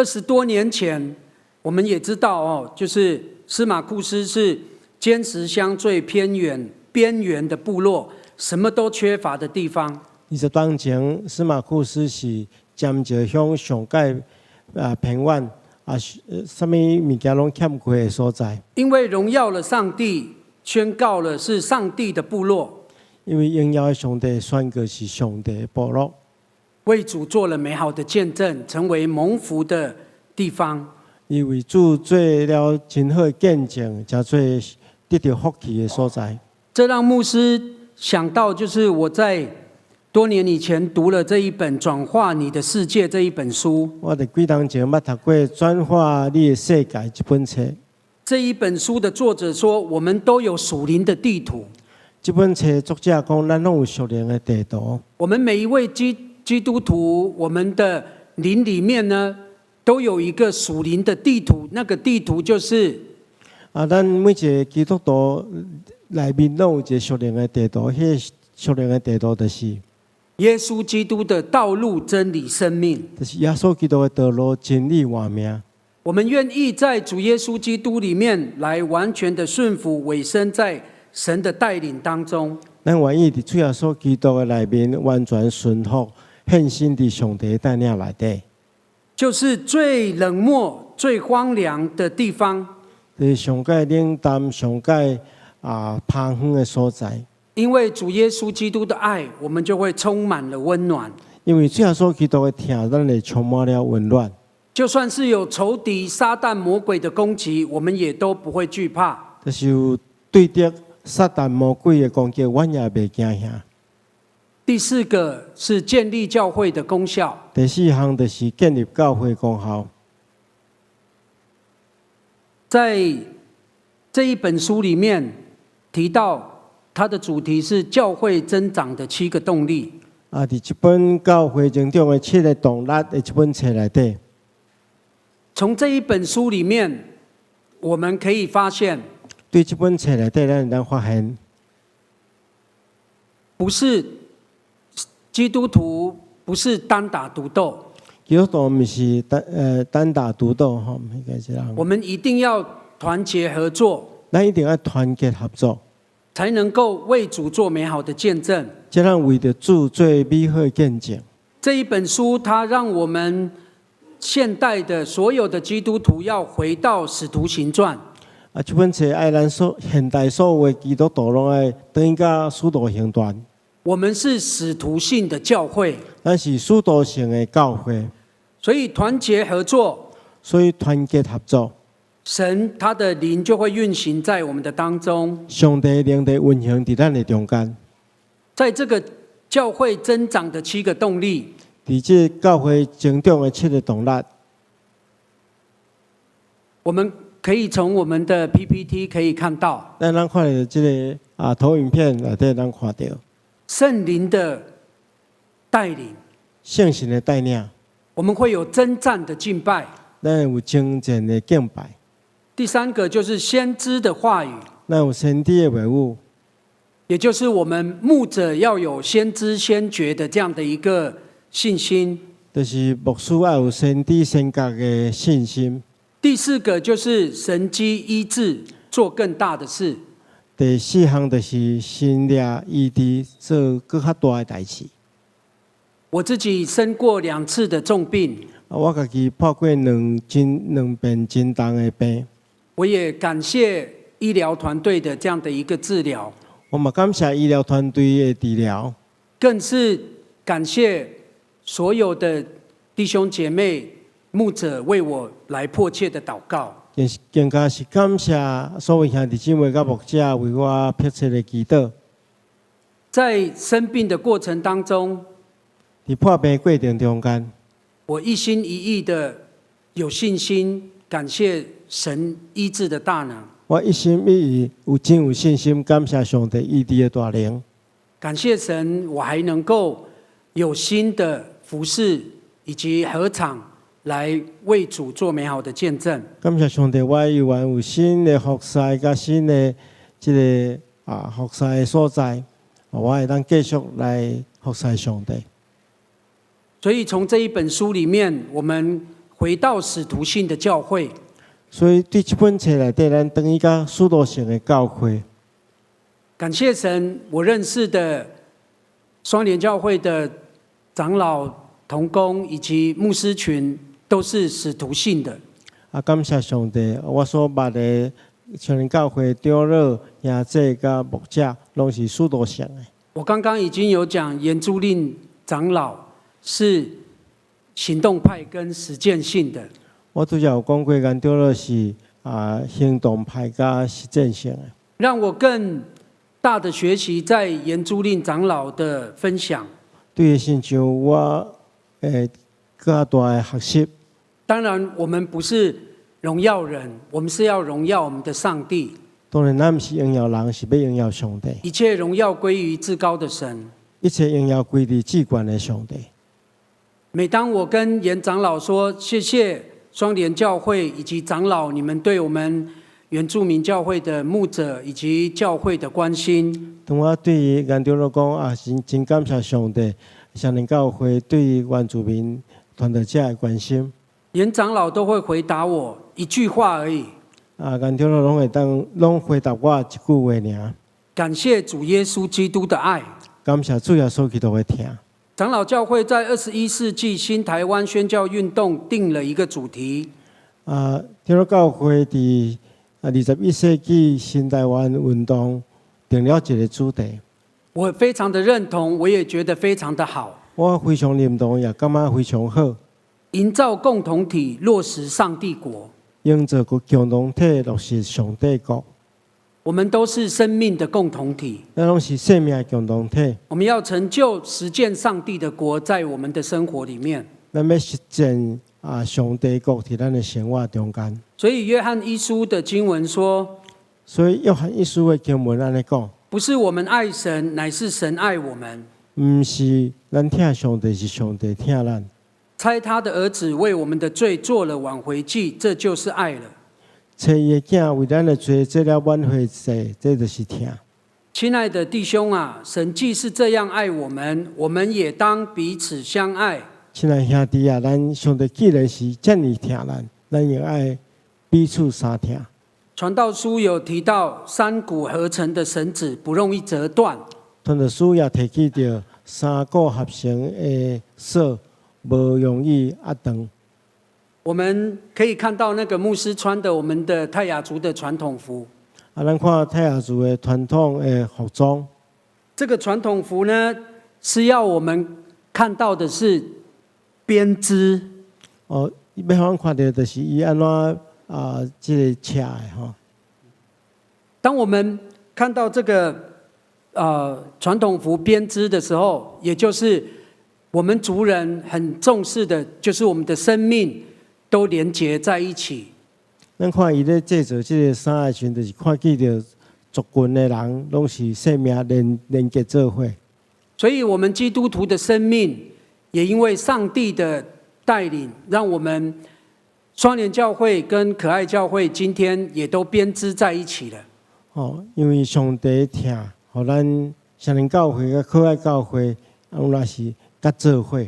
20多年前，我们也知道哦，就是司马库斯是尖石乡最边缘的部落，什么都缺乏的地方。20年前，司马库斯是尖石乡上界偏远什么物件拢欠缺的所在。因为荣耀了上帝，宣告了是上帝的部落。因为荣耀的上帝宣告是上帝的部落。为主做了美好的见证，成为蒙福的地方。因为主做了真好的见证，才做得到福气的所在。这让牧师想到，就是我在多年以前读了这一本《转化你的世界》这一本书。我伫几年前捌读过《转化你的世界》这本册。这一本书的作者说，我们都有属灵的地图。这本册作者讲，咱拢有属灵的地图。我们每一位基督徒，我们的灵里面呢，都有一个属灵的地图。那个地图就是咱每一个基督徒内面拢有一个属灵的地图。迄个属灵的地图就是耶稣基督的道路、真理、生命。就是耶稣基督的道路、真理、活命。我们愿意在主耶稣基督里面来完全的顺服、委身在神的带领当中。咱愿意伫主耶稣基督的内面完全顺服，献身伫上帝的带领内底。就是最冷漠、最荒凉的地方，就是上界冷淡、上界偏远的所在。因为主耶稣基督的爱，我们就会充满了温暖。因为主耶稣基督的疼，咱会充满了温暖。就算是有仇敌、撒旦、魔鬼的攻击，我们也都不会惧怕。就是有对着撒旦魔鬼的攻击，阮也袂惊吓。第4个是建立教会的功效。第4项就是建立教会功效。在这一本书里面提到，它的主题是教会增长的7个动力。伫这本教会增长的7个动力的这本册内底，从这一本书里面，我们可以发现，对这本册内底，咱发现，不是基督徒不是单打独斗。基督徒不是单打独斗吼，应该这样。我们一定要团结合作，咱一定要团结合作，才能够为主做美好的见证。才能为着主做美好的见证。这一本书，它让我们现代的所有的基督徒要回到使徒行传。这本册爱咱现代所有的基督徒拢爱等到使徒行传。我们是使徒性的教会，咱是使徒性的教会，所以团结合作，所以团结合作，神他的灵就会运行在我们的当中。上帝灵的运行在咱的中间。在这个教会增长的7个动力，伫这教会增长的7个动力，我们可以从我们的 PPT 可以看到，咱看到这个投影片内底，咱看到圣灵的带领，圣神的带领，我们会有征战的敬拜。咱有征战的敬拜。第3个就是先知的话语，咱有先知的话语，也就是我们牧者要有先知先觉的这样的一个信心。就是牧师要有先知先觉的信心。第4个就是神机医治，做更大的事。第4项就是神力医治，做更较大的代志。我自己生过2次的重病，我家己破过两遍真重的病。我也感谢医疗团队的这样的一个治疗。我嘛感谢医疗团队的治疗，更是感谢所有的弟兄姐妹、牧者为我来迫切的祷告。更加是感谢所有兄弟姊妹甲牧者为我迫切的祈祷。在生病的过程当中，伫破病过程中间，我一心一意的有信心，感谢神医治的大能。我一心一意真有信心，感谢上帝医治的大能。感谢神，我还能够有新的服事以及合场来为主做美好的见证。感谢上帝，我依然有新的服侍甲新的服侍的所在，我会当继续来服侍上帝。所以从这一本书里面，我们回到使徒性的教会。所以对这本册内底，咱等于甲使徒性的教会。感谢神，我认识的双连教会的长老、同工以及牧师群都是使徒性的。感谢上帝，我所捌的双连教会长老、兄姐甲牧者，拢是使徒性的。我刚刚已经有讲，严朱令长老是行动派跟实践性的。我拄则有讲过，咱长老是行动派甲实践性的。让我更大的学习在严朱令长老的分享。对，亲像我更大的学习。当然，我们不是荣耀人，我们是要荣耀我们的上帝。当然，咱毋是荣耀人，是要荣耀上帝。一切荣耀归于至高的神，一切荣耀归于至高的上帝。每当我跟严长老说谢谢双连教会以及长老，你们对我们原住民教会的牧者以及教会的关心，当我对于原长老讲真感谢上帝，双连教会对于原住民团队者的关心。严长老都会回答我一句话而已。原长老拢回答我一句话尔。感谢主耶稣基督的爱。感谢主耶稣基督的疼。长老教会在21世纪新台湾宣教运动定了一个主题。长老教会伫21世纪新台湾运动定了一个主题。我非常的认同，我也觉得非常的好。我非常认同，也感觉非常好。营造共同体，落实上帝国。营造个共同体，落实上帝国。我们都是生命的共同体，咱拢是生命的共同体。我们要成就实践上帝的国，在我们的生活里面。咱要实践上帝国在咱的生活中间。所以约翰一书的经文说，所以约翰一书的经文安尼讲，不是我们爱神，乃是神爱我们。唔是咱疼上帝，是上帝疼咱。差他的儿子为我们的罪做了挽回祭，这就是爱了。差伊的囝为咱的罪做了挽回祭，这就是疼。亲爱的弟兄啊，神既是这样爱我们，我们也当彼此相爱。亲爱兄弟啊，咱上帝既然是这么疼咱，咱也爱彼此相疼。传道书有提到三股合成的绳子不容易折断。传道书也提起到三股合成的绳无容易压断。我们可以看到那个牧师穿的我们的泰雅族的传统服。咱看泰雅族的传统的服装。这个传统服呢，是要我们看到的是编织。要让咱看到就是伊安怎这个车的吼。当我们看到这个传统服编织的时候，也就是我们族人很重视的，就是我们的生命都连结在一起。咱看伊咧制作这个衫的时阵，就是看见到族群的人拢是生命连结做伙。所以，我们基督徒的生命也因为上帝的带领，让我们双连教会跟可爱教会今天也都编织在一起了。因为上帝疼，互咱双连教会甲可爱教会，那是甲做伙。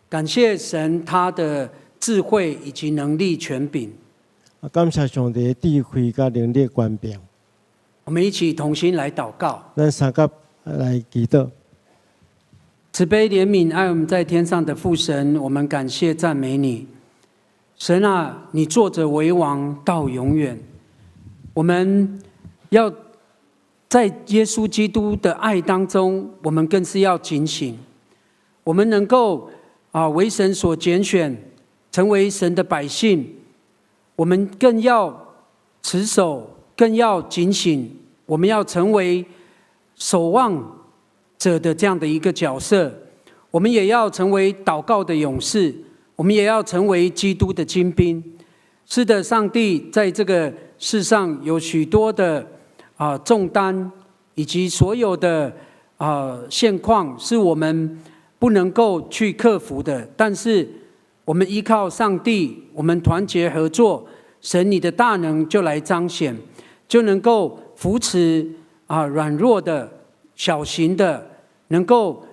感谢神他的智慧以及能力权柄。感谢上帝的智慧甲能力权柄。我们一起同心来祷告。咱三甲来祈祷。慈悲怜悯爱我们在天上的父神，我们感谢赞美你。神啊，你坐着为王到永远。我们要在耶稣基督的爱当中，我们更是要警醒。我们能够为神所拣选，成为神的百姓，我们更要持守，更要警醒。我们要成为守望者的这样的一个角色，我们也要成为祷告的勇士，我们也要成为基督的精兵。是的，上帝在这个世上有许多的重担，以及所有的现况是我们不能够去克服的，但是我们依靠上帝，我们团结合作，神你的大能就来彰显，就能够扶持软弱的、小型的，能够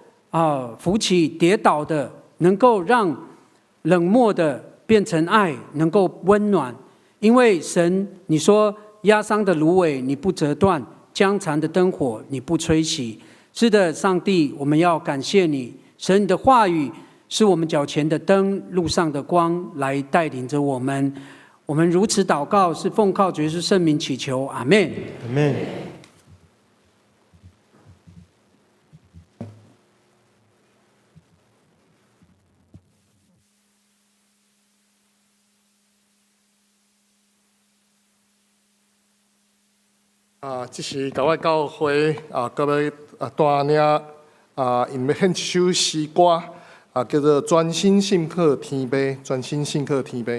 扶起跌倒的，能够让冷漠的变成爱，能够温暖。因为神，你说压伤的芦苇你不折断，将残的灯火你不吹熄。是的，上帝，我们要感谢你，神，你的话语是我们脚前的灯，路上的光，来带领着我们。我们如此祷告，是奉靠主耶稣圣名祈求，阿们。阿门。这是甲我教会各位大领因要献一首诗歌叫做《专心信靠天父》，专心信靠天父。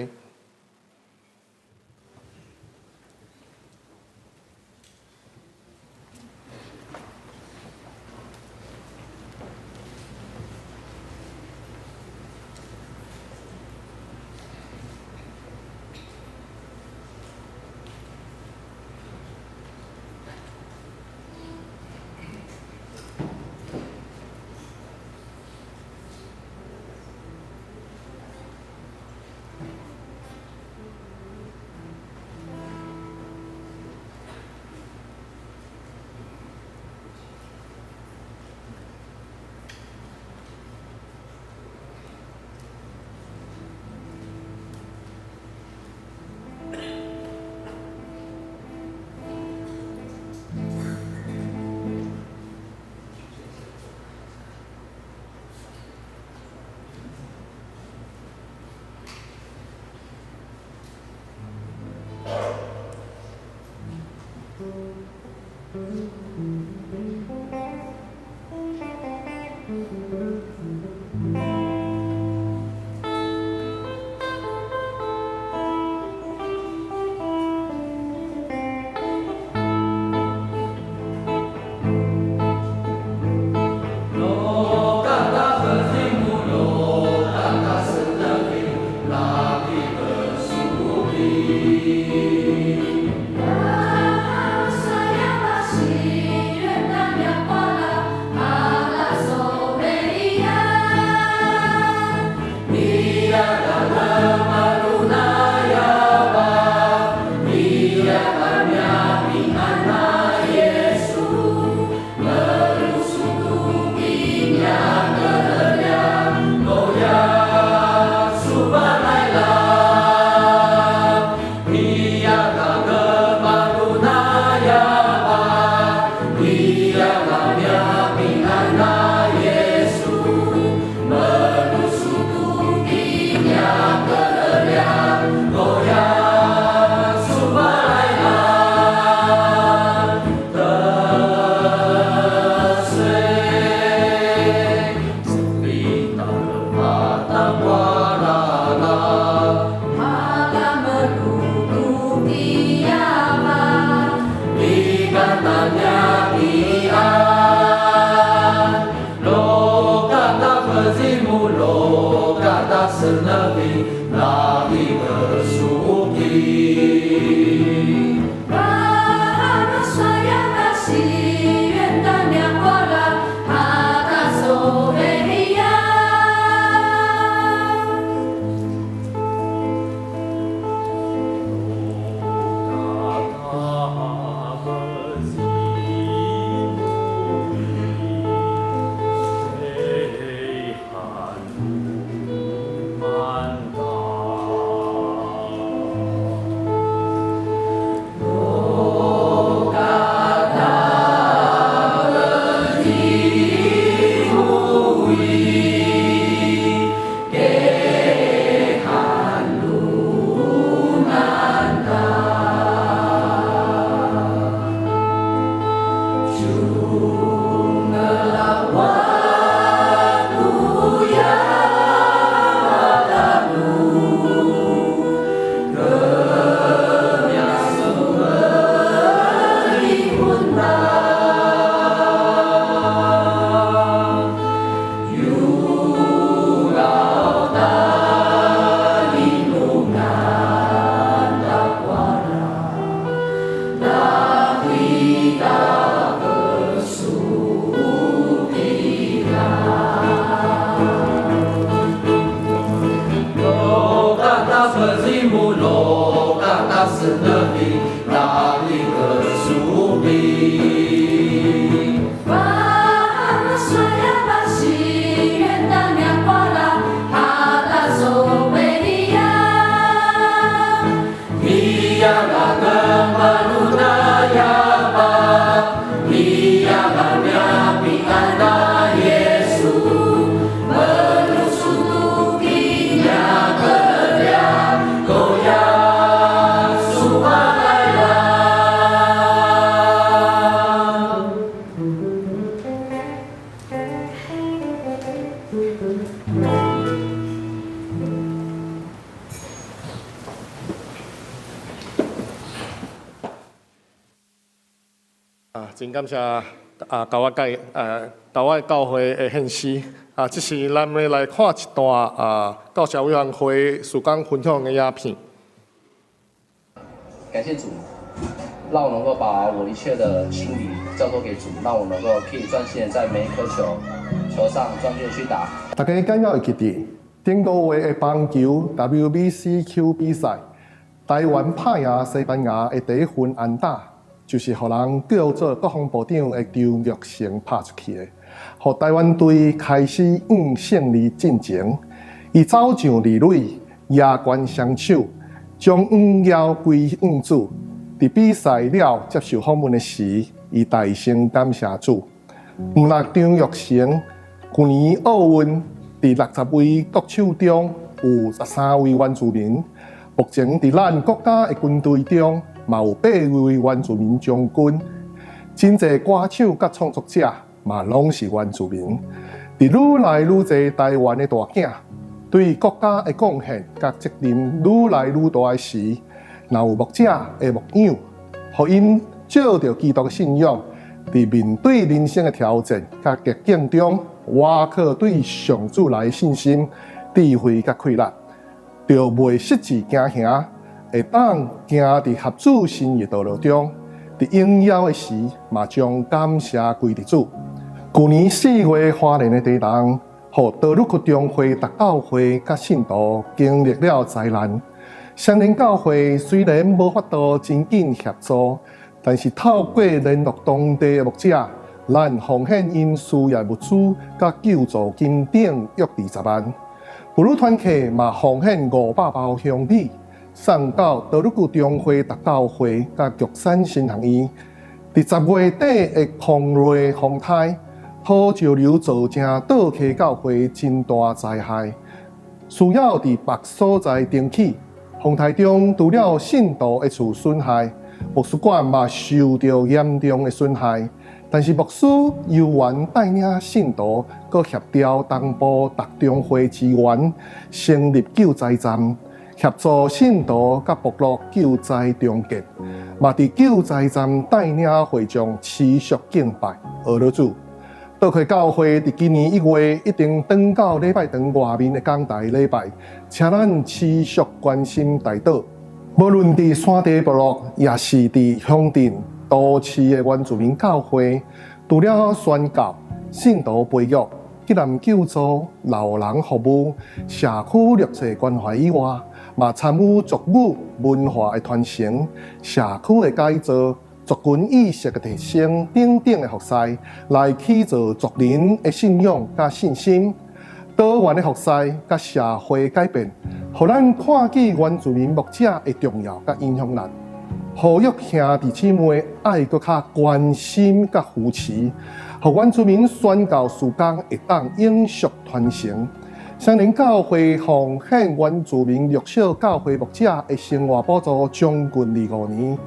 Hãy subscribe cho kênh Ghiền Mì Gõ để không bỏ lỡ 真感谢高我教会的献诗这是咱要来看一段教社委员会事工分享的影片。感谢主，让我能够把我一切的心理交托给主，让我能够可以专心在每一颗球上专注去打。大家敢要会记得，顶个月的棒球 WBCQ 比赛，台湾拍赢西班牙的第一份安打，就是互人叫做国防部长的周玉成拍出去的，互台湾队开始往胜利进程。伊走上二垒，亚冠双手，将5腰归主。伫比赛了接受访问的时，伊大声感谢主。毋若张玉成，去年奥运伫60位国手中有13位原住民，目前伫咱国家的军队中，嘛有8位原住民将军。真侪歌手甲创作者嘛拢是原住民。伫愈来愈侪台湾的大囝，对国家的贡献甲责任愈来愈大时，若有牧者的牧养，互因照着基督的信仰，伫面对人生的挑战甲逆境中，挖靠对上主来的信心、智慧甲气力，就袂失志惊吓，会当行伫合主心意道路中。伫应邀的时，嘛将感谢归伫主。去年4月花莲的地震，互道路区中会达教会甲信徒经历了灾难。相连教会虽然无法度真紧协助，但是透过联络当地的牧者，咱奉献因需要物资甲救助金等约20万。妇女团契嘛奉献500包香米，送到道路区中会达教会甲玉山新学院。伫10月底的狂热风台，土石流造成倒溪教会真大灾害，需要伫别所在登记。风台中除了信徒的厝损害，牧师馆嘛受到严重的损害。但是牧师犹原带领信徒，佮协调东部特中会支援，成立救灾站，协助信徒甲部落救灾终结。嘛伫救灾站带领会众持续敬拜俄罗主。道会教会伫今年1月一定转到礼拜堂外面的讲台礼拜，请咱持续关心台岛。无论伫山地部落，也是伫乡镇、都市的原住民教会，除了宣教、信徒培育、吉人救助、老人服务、社区绿色关怀以外，嘛参与族语文化的传承、社区的改造。族群意识的提升等等的服饰，来起造族人的信仰甲信心。多元的服饰甲社会改变，互咱看见原住民牧者的重要甲影响力。呼吁兄弟姊妹爱搁较关心甲扶持，互原住民宣教事工会当永续传承。相连教会奉献原住民弱小教会牧者的生活补助将近25年。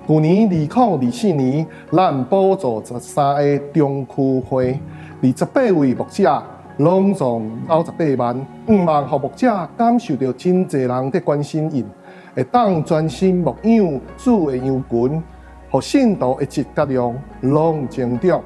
去年2024年，咱补助13个中区会，28位牧者，拢总98万，5万互牧者感受到真侪人伫关心因，会当专心牧养主的羊群，互信徒的质甲量拢增长。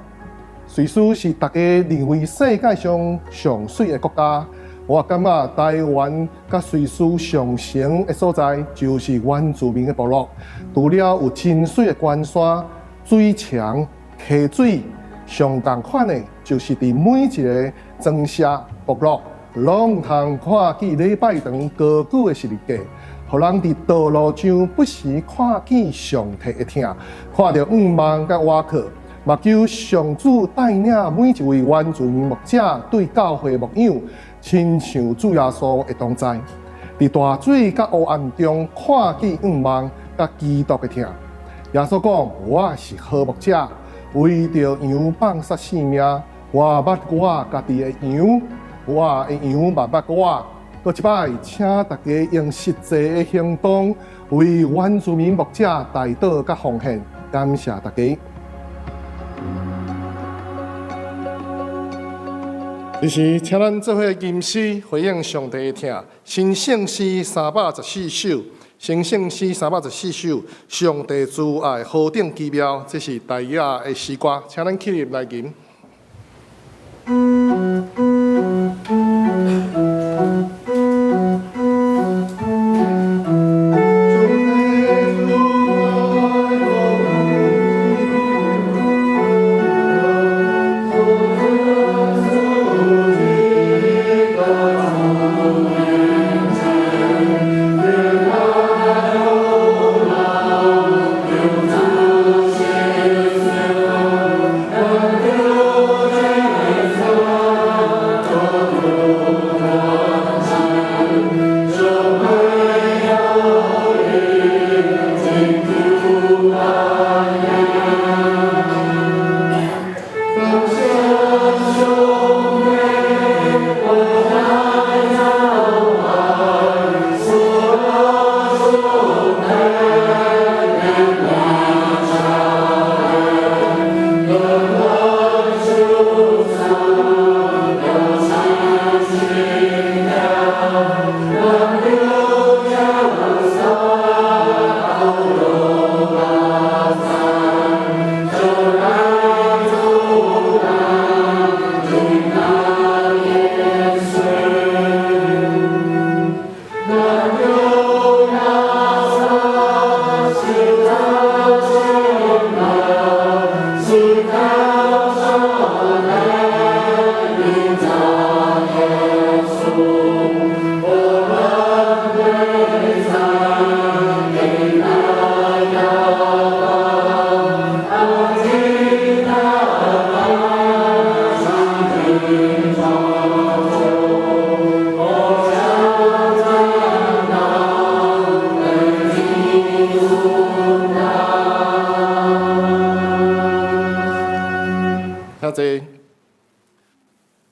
瑞士是大家认为世界上上水的国家。我感觉台湾甲瑞士上城的所在，就是原住民的部落。除了有清水的关山、水墙、溪水，上共款的，就是伫每一个庄社部落，拢通看见礼拜堂高举的十字架，互人伫道路上不时看见上帝的听，看到5万甲瓦克。嘛求上主带领每一位原住民牧者对教会牧养，亲像主耶稣的同在，伫大水甲黑暗中看见5万甲基督的听。耶稣讲：“我是好牧者，为着羊放杀性命，我捌我家己的羊，我的羊嘛捌我。”搁一摆，请大家用实际的行动为原住民牧者代祷甲奉献，感谢大家。就是请咱做伙吟诗回应上帝的听，新圣诗314首，生圣诗314首，上帝慈爱何等奇妙，这是台语的诗歌，请咱起立来吟。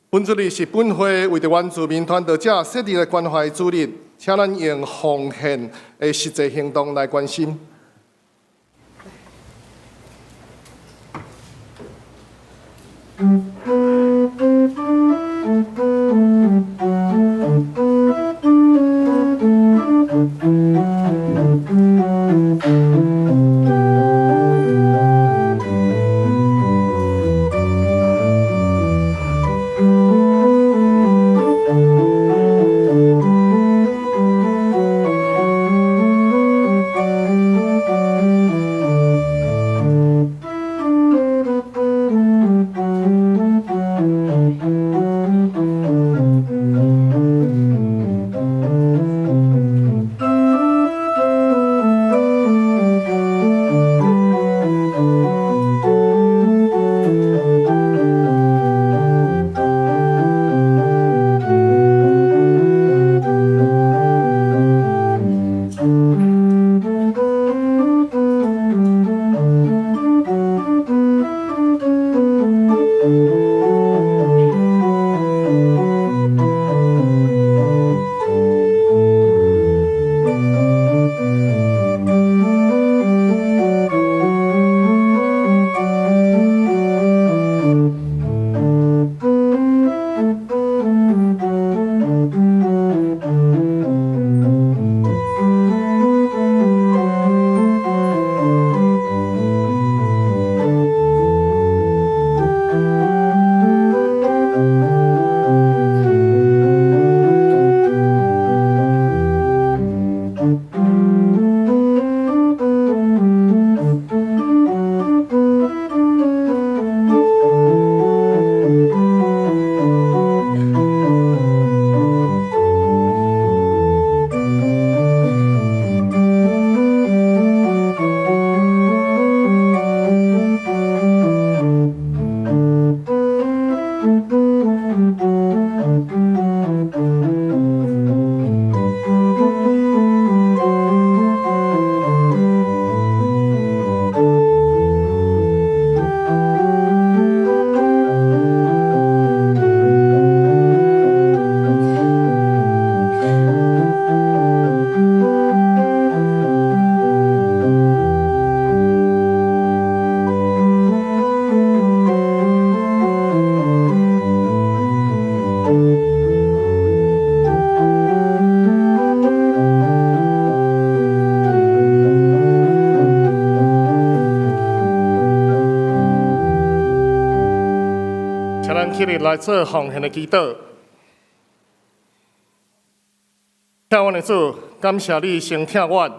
本主日是本会为着原住民团队者设立的关怀主日，请咱用奉献的实际行动来关心。起立来做奉献的祈祷。听阮的主，感谢你先听阮，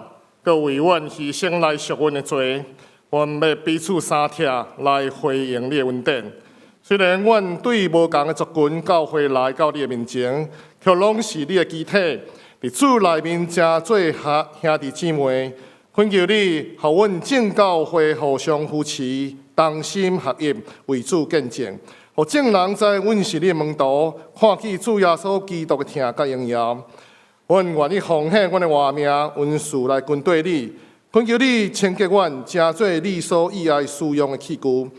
佮为阮牺牲来赎阮的罪。阮要彼此相贴来回应你的恩典。虽然阮对无共的族群教会来到你的面前，却拢是你的肢体，伫主内面真做兄弟姊妹。恳求你，互阮正教会互相扶持，同心合一，为主见证。互众人知阮是你的门徒，看见主耶稣基督的疼甲荣耀。阮愿意奉献阮的活命、恩赐来跟对你，恳求你清洁阮，成做你所喜爱使用的器具。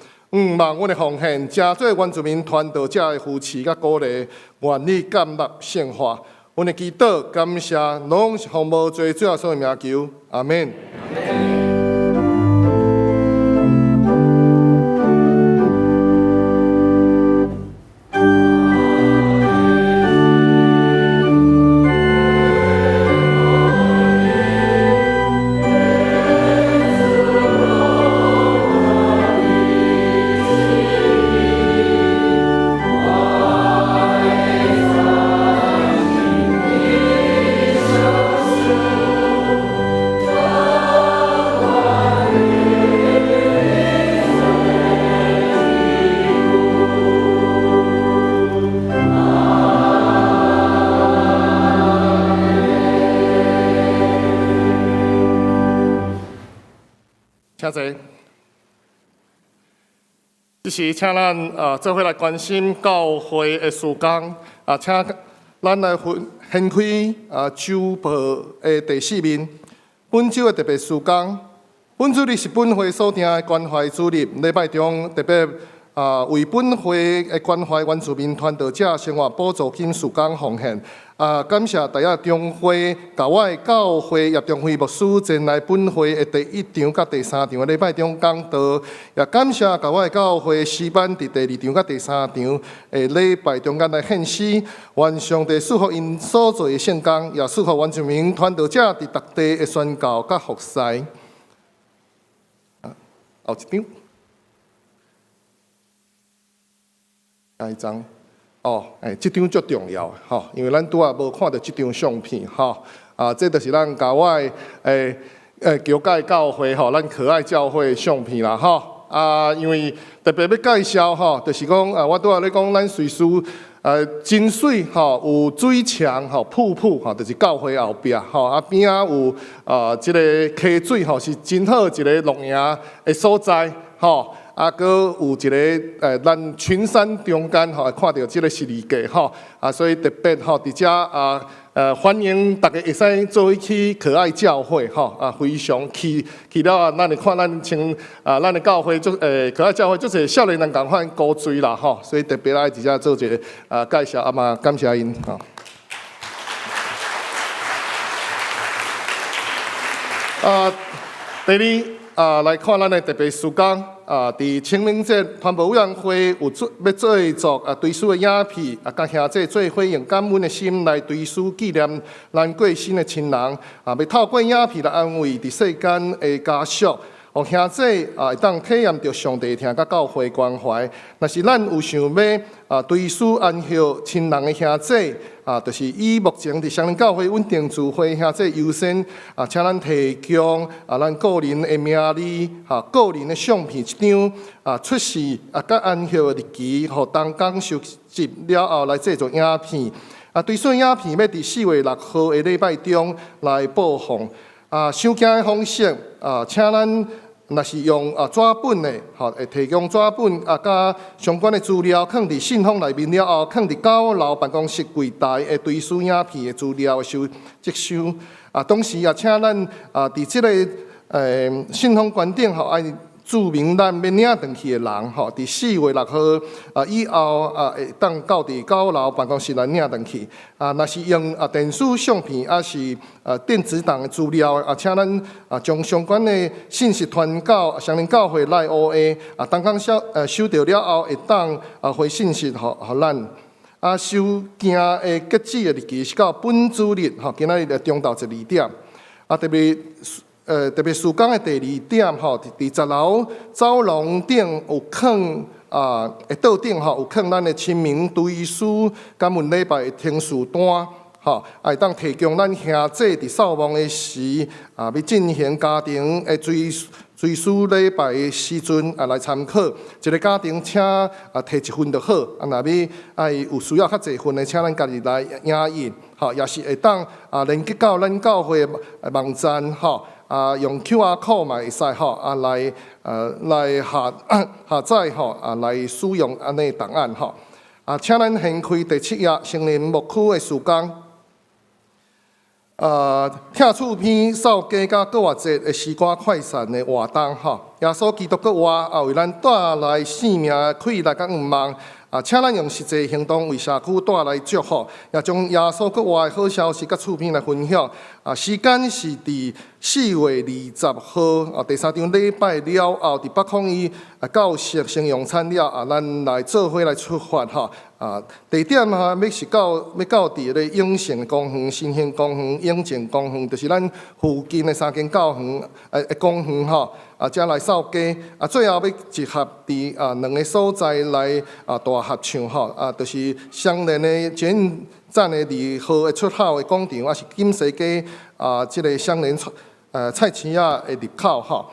望阮的奉献，成做原住民传道者的扶持甲鼓励，愿你感纳圣化。阮的祈祷、感谢，拢是奉无罪主耶稣的名求，阿免。请坐。这是请咱做伙来关心教会的事工请咱来掀开周报的第4面。本周的特别事工，本周日是本会所定的关怀主日，礼拜中特别为本会的关怀原住民传道者生活补助金事工奉献。感谢大家中会甲我的教会叶中辉牧师前来本会的第1场甲第3场的礼拜中讲道，也感谢甲我的教会诗班伫第2场甲第3场的礼拜中间来献诗，愿上帝赐福因所做的圣工，也赐福原住民传道者伫各地的宣教甲服侍。后一张，下一张。这张最重要吼，因为咱拄仔无看到这张相片吼，这就是咱甲我的教界教会吼，咱可爱教会的相片啦吼。因为特别要介绍吼，就是讲我拄仔咧讲咱随师真水吼，有水墙吼，瀑布吼，就是教会后壁吼，边仔有这个溪水吼，是真好一个露营的所在吼。阁有一个咱群山中间吼，会看到这个十字架吼，所以特别吼，伫遮欢迎大家会使做伙去可爱教会吼，非常去了咱会看咱像咱的教会可爱教会就是少年人共款高追啦吼，所以特别来伫遮做一个介绍，嘛感谢因吼。第二来看咱的特别事工。伫清明节，团部委员会有要做作追思的影片，甲兄弟做伙用感恩的心来追思纪念咱过身的亲人，要透过影片来安慰伫世间的家属，互兄弟会当体验到上帝听甲教会关怀。若是咱有想要追思安息亲人的兄弟，就是以目前伫双林教会稳定聚会兄弟优先，请咱提供咱个人的名字、个人的相片一张，出示甲安息的日期，互当讲收集了后来制作影片。追思影片要伫4月6号的礼拜中来播放。收件的方式，请咱。若是用纸本的，会提供纸本甲相关的资料，放伫信封内面了后，放伫九楼办公室柜台的追思影片的资料接收。同时也请咱伫即个信封关顶爱注明咱要领回去的人伫4月6号以后会当到伫9楼办公室来领回去。若是用电子相片是电子档的资料，请咱将相关的信息传到双林教会内 OA， 当讲收到了后会当回信息互咱。收件的截止的日期是到本主日今仔日的中昼12点。特别特别事工的第2点吼，伫10楼走廊顶有放下道顶吼有放咱的亲民追思感恩礼拜的天书单。吼，会当提供咱兄弟伫扫墓的时，要进行家庭的追思礼拜的时阵，来参考。一个家庭请摕1份就好，若要有需要较侪份的，请咱家己来影印。吼，也是会当连接到咱教会网站，吼用 QR code 嘛会使吼，来下载吼，来使用安尼档案吼。请咱掀开第7页成人牧区的事工。听厝边扫街甲过活节的时光快闪的活动吼，耶稣基督国活也为咱带来生命的快乐甲愿望。请咱用实际行动为社区带来祝福，也将耶稣国活的好消息甲厝边来分享。时间是伫4月20号，第3场礼拜了后，伫北控伊教室先用餐了，咱来做伙来出发吼。地点要到伫咧永盛公园、新兴公园、永靖公园，就是咱附近的3间教园公园吼。才来扫街，最后要集合伫2个所在来大合唱吼，就是双连的捷运站的2号的出口的广场，也是金石街即个双连菜市仔的入口吼。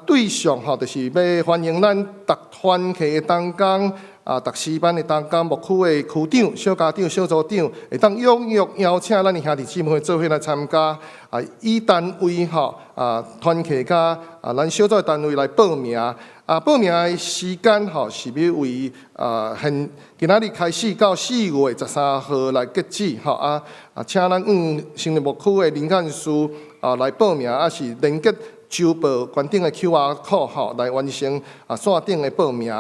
对象吼，就是要欢迎咱逐团契的同工。读师班的同工、牧区的区长、小家长、小组长，会当踊跃邀请咱的兄弟姊妹做伙来参加。以单位吼，团契甲咱小组单位来报名。报名的时间吼是要为今仔日开始到4月13号来截止吼。请咱成人牧区的林干事来报名，是连接周报关顶的 QR code 吼来完成线顶的报名。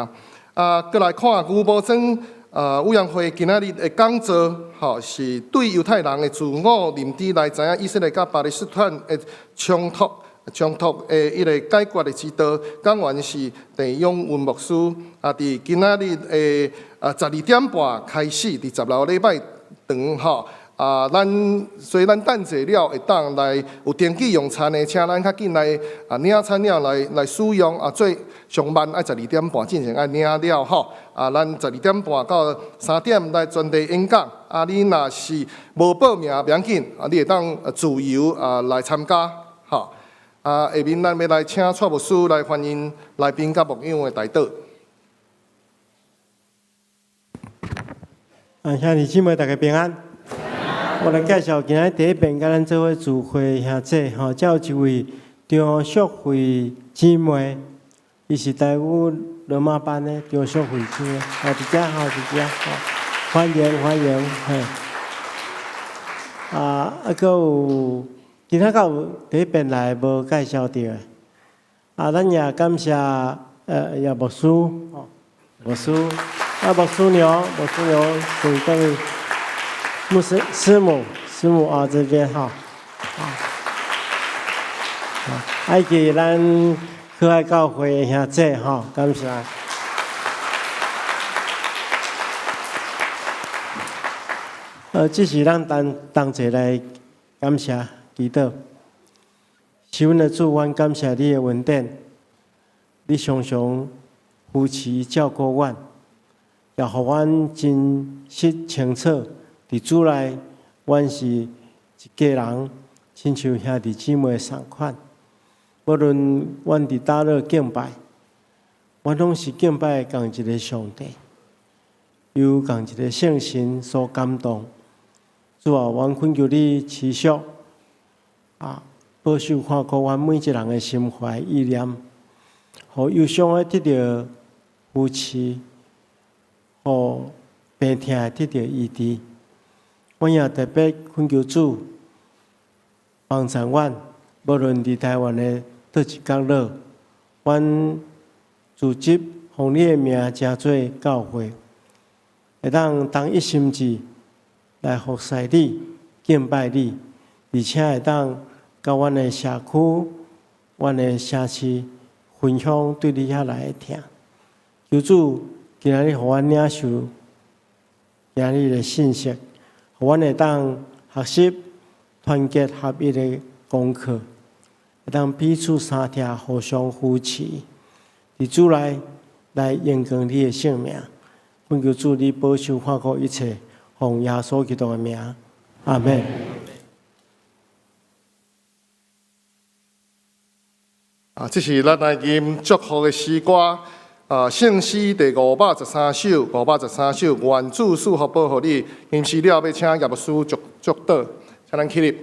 过来看牛埔庄委员会今仔日的讲座，吼是对犹太人的自我认知来知影以色列甲巴勒斯坦的冲突的一个解决的之道。讲员是陈永文牧师，伫今仔日的12点半开始，伫10楼礼拜堂吼。所以咱等者了，会当来有登记用餐的，请咱较紧来领餐了来使用。最上慢爱12点半进行领了吼。咱12点半到3点来专题演讲。你若是无报名袂要紧，你会当自由来参加吼。下面咱要来请蔡牧师来欢迎来宾甲牧养的代祷。兄弟姊妹大家平安。我来介绍今仔第一遍，甲咱做伙聚会兄弟吼，才有一位张淑慧姊妹，伊是台湾罗马班的张淑慧姊妹，伫遮伫遮，欢迎，嘿。阁有其他有第一遍来无介绍到的，咱也感谢也牧师，牧师娘从各位。师母这边哈，爱给咱可爱教会兄弟哈，感谢。这是咱同齐来感谢祈祷。是阮的主，阮感谢你的恩典，你常常扶持照顾阮，也互阮真实清楚。伫主内，阮是一家人，亲像兄弟姊妹同款。无论阮伫倒落敬拜，阮拢是敬拜同一个上帝，由同一个圣神所感动。主啊，阮恳求你持续保守看顾阮每一人的心怀意念，互忧伤的得到扶持，互病痛的得到医治。阮也特别恳求主帮助阮，无论伫台湾的倒一角落，阮组织奉你的名成做教会，会当同一心志来服侍你、敬拜你，而且会当甲阮的社区、阮的城市分享对你遐来的听。求主今仔日互阮领受今日的信息。阮会当学习团结合一的功课，当彼此相听，互相扶持，伫主来荣光你的性命。本求主你保守看顾一切，奉耶稣基督的名，阿门。这是咱来吟祝福的诗歌。圣诗第513首，513首，愿主赐福保护你。吟诗了，要请叶牧师祝祷，请咱起立。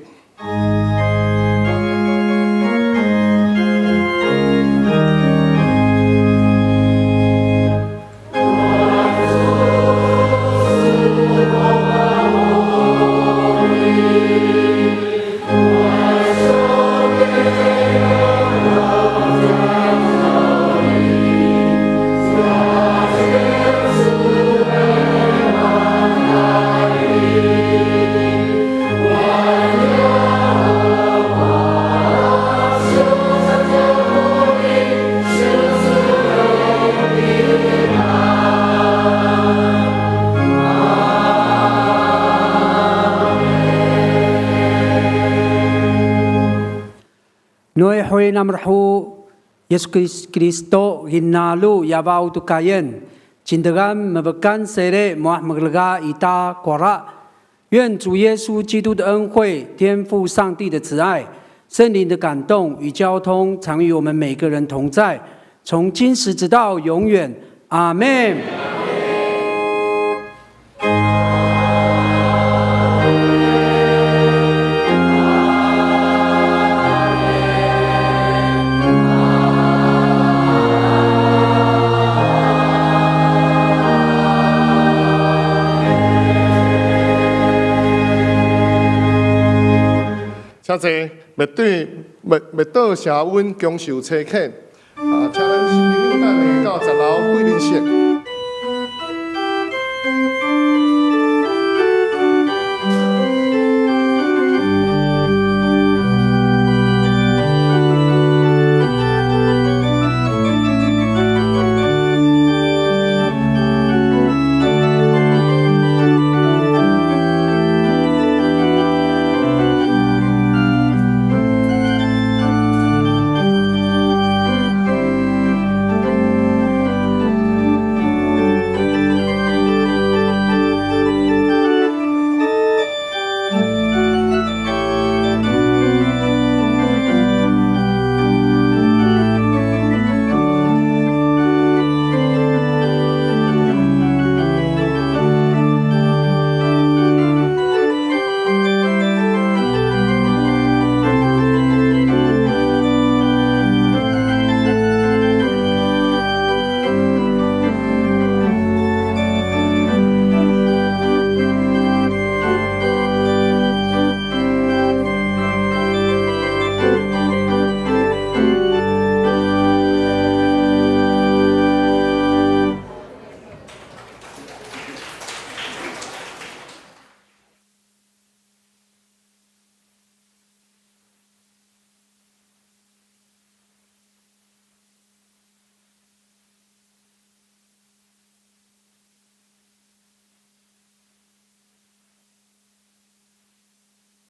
Noi hoi namrahu Yesus Kristo hinalu yabau tukayen cindegan mebekan sere muah meglega ita kora。愿主耶稣基督的恩惠、天父上帝的慈爱、圣灵的感动与交通，常与我们每个人同在，从今时直到永远。阿们。谢谢，麦岛社温恭受车恳。请咱新朋友等下到10楼贵宾席。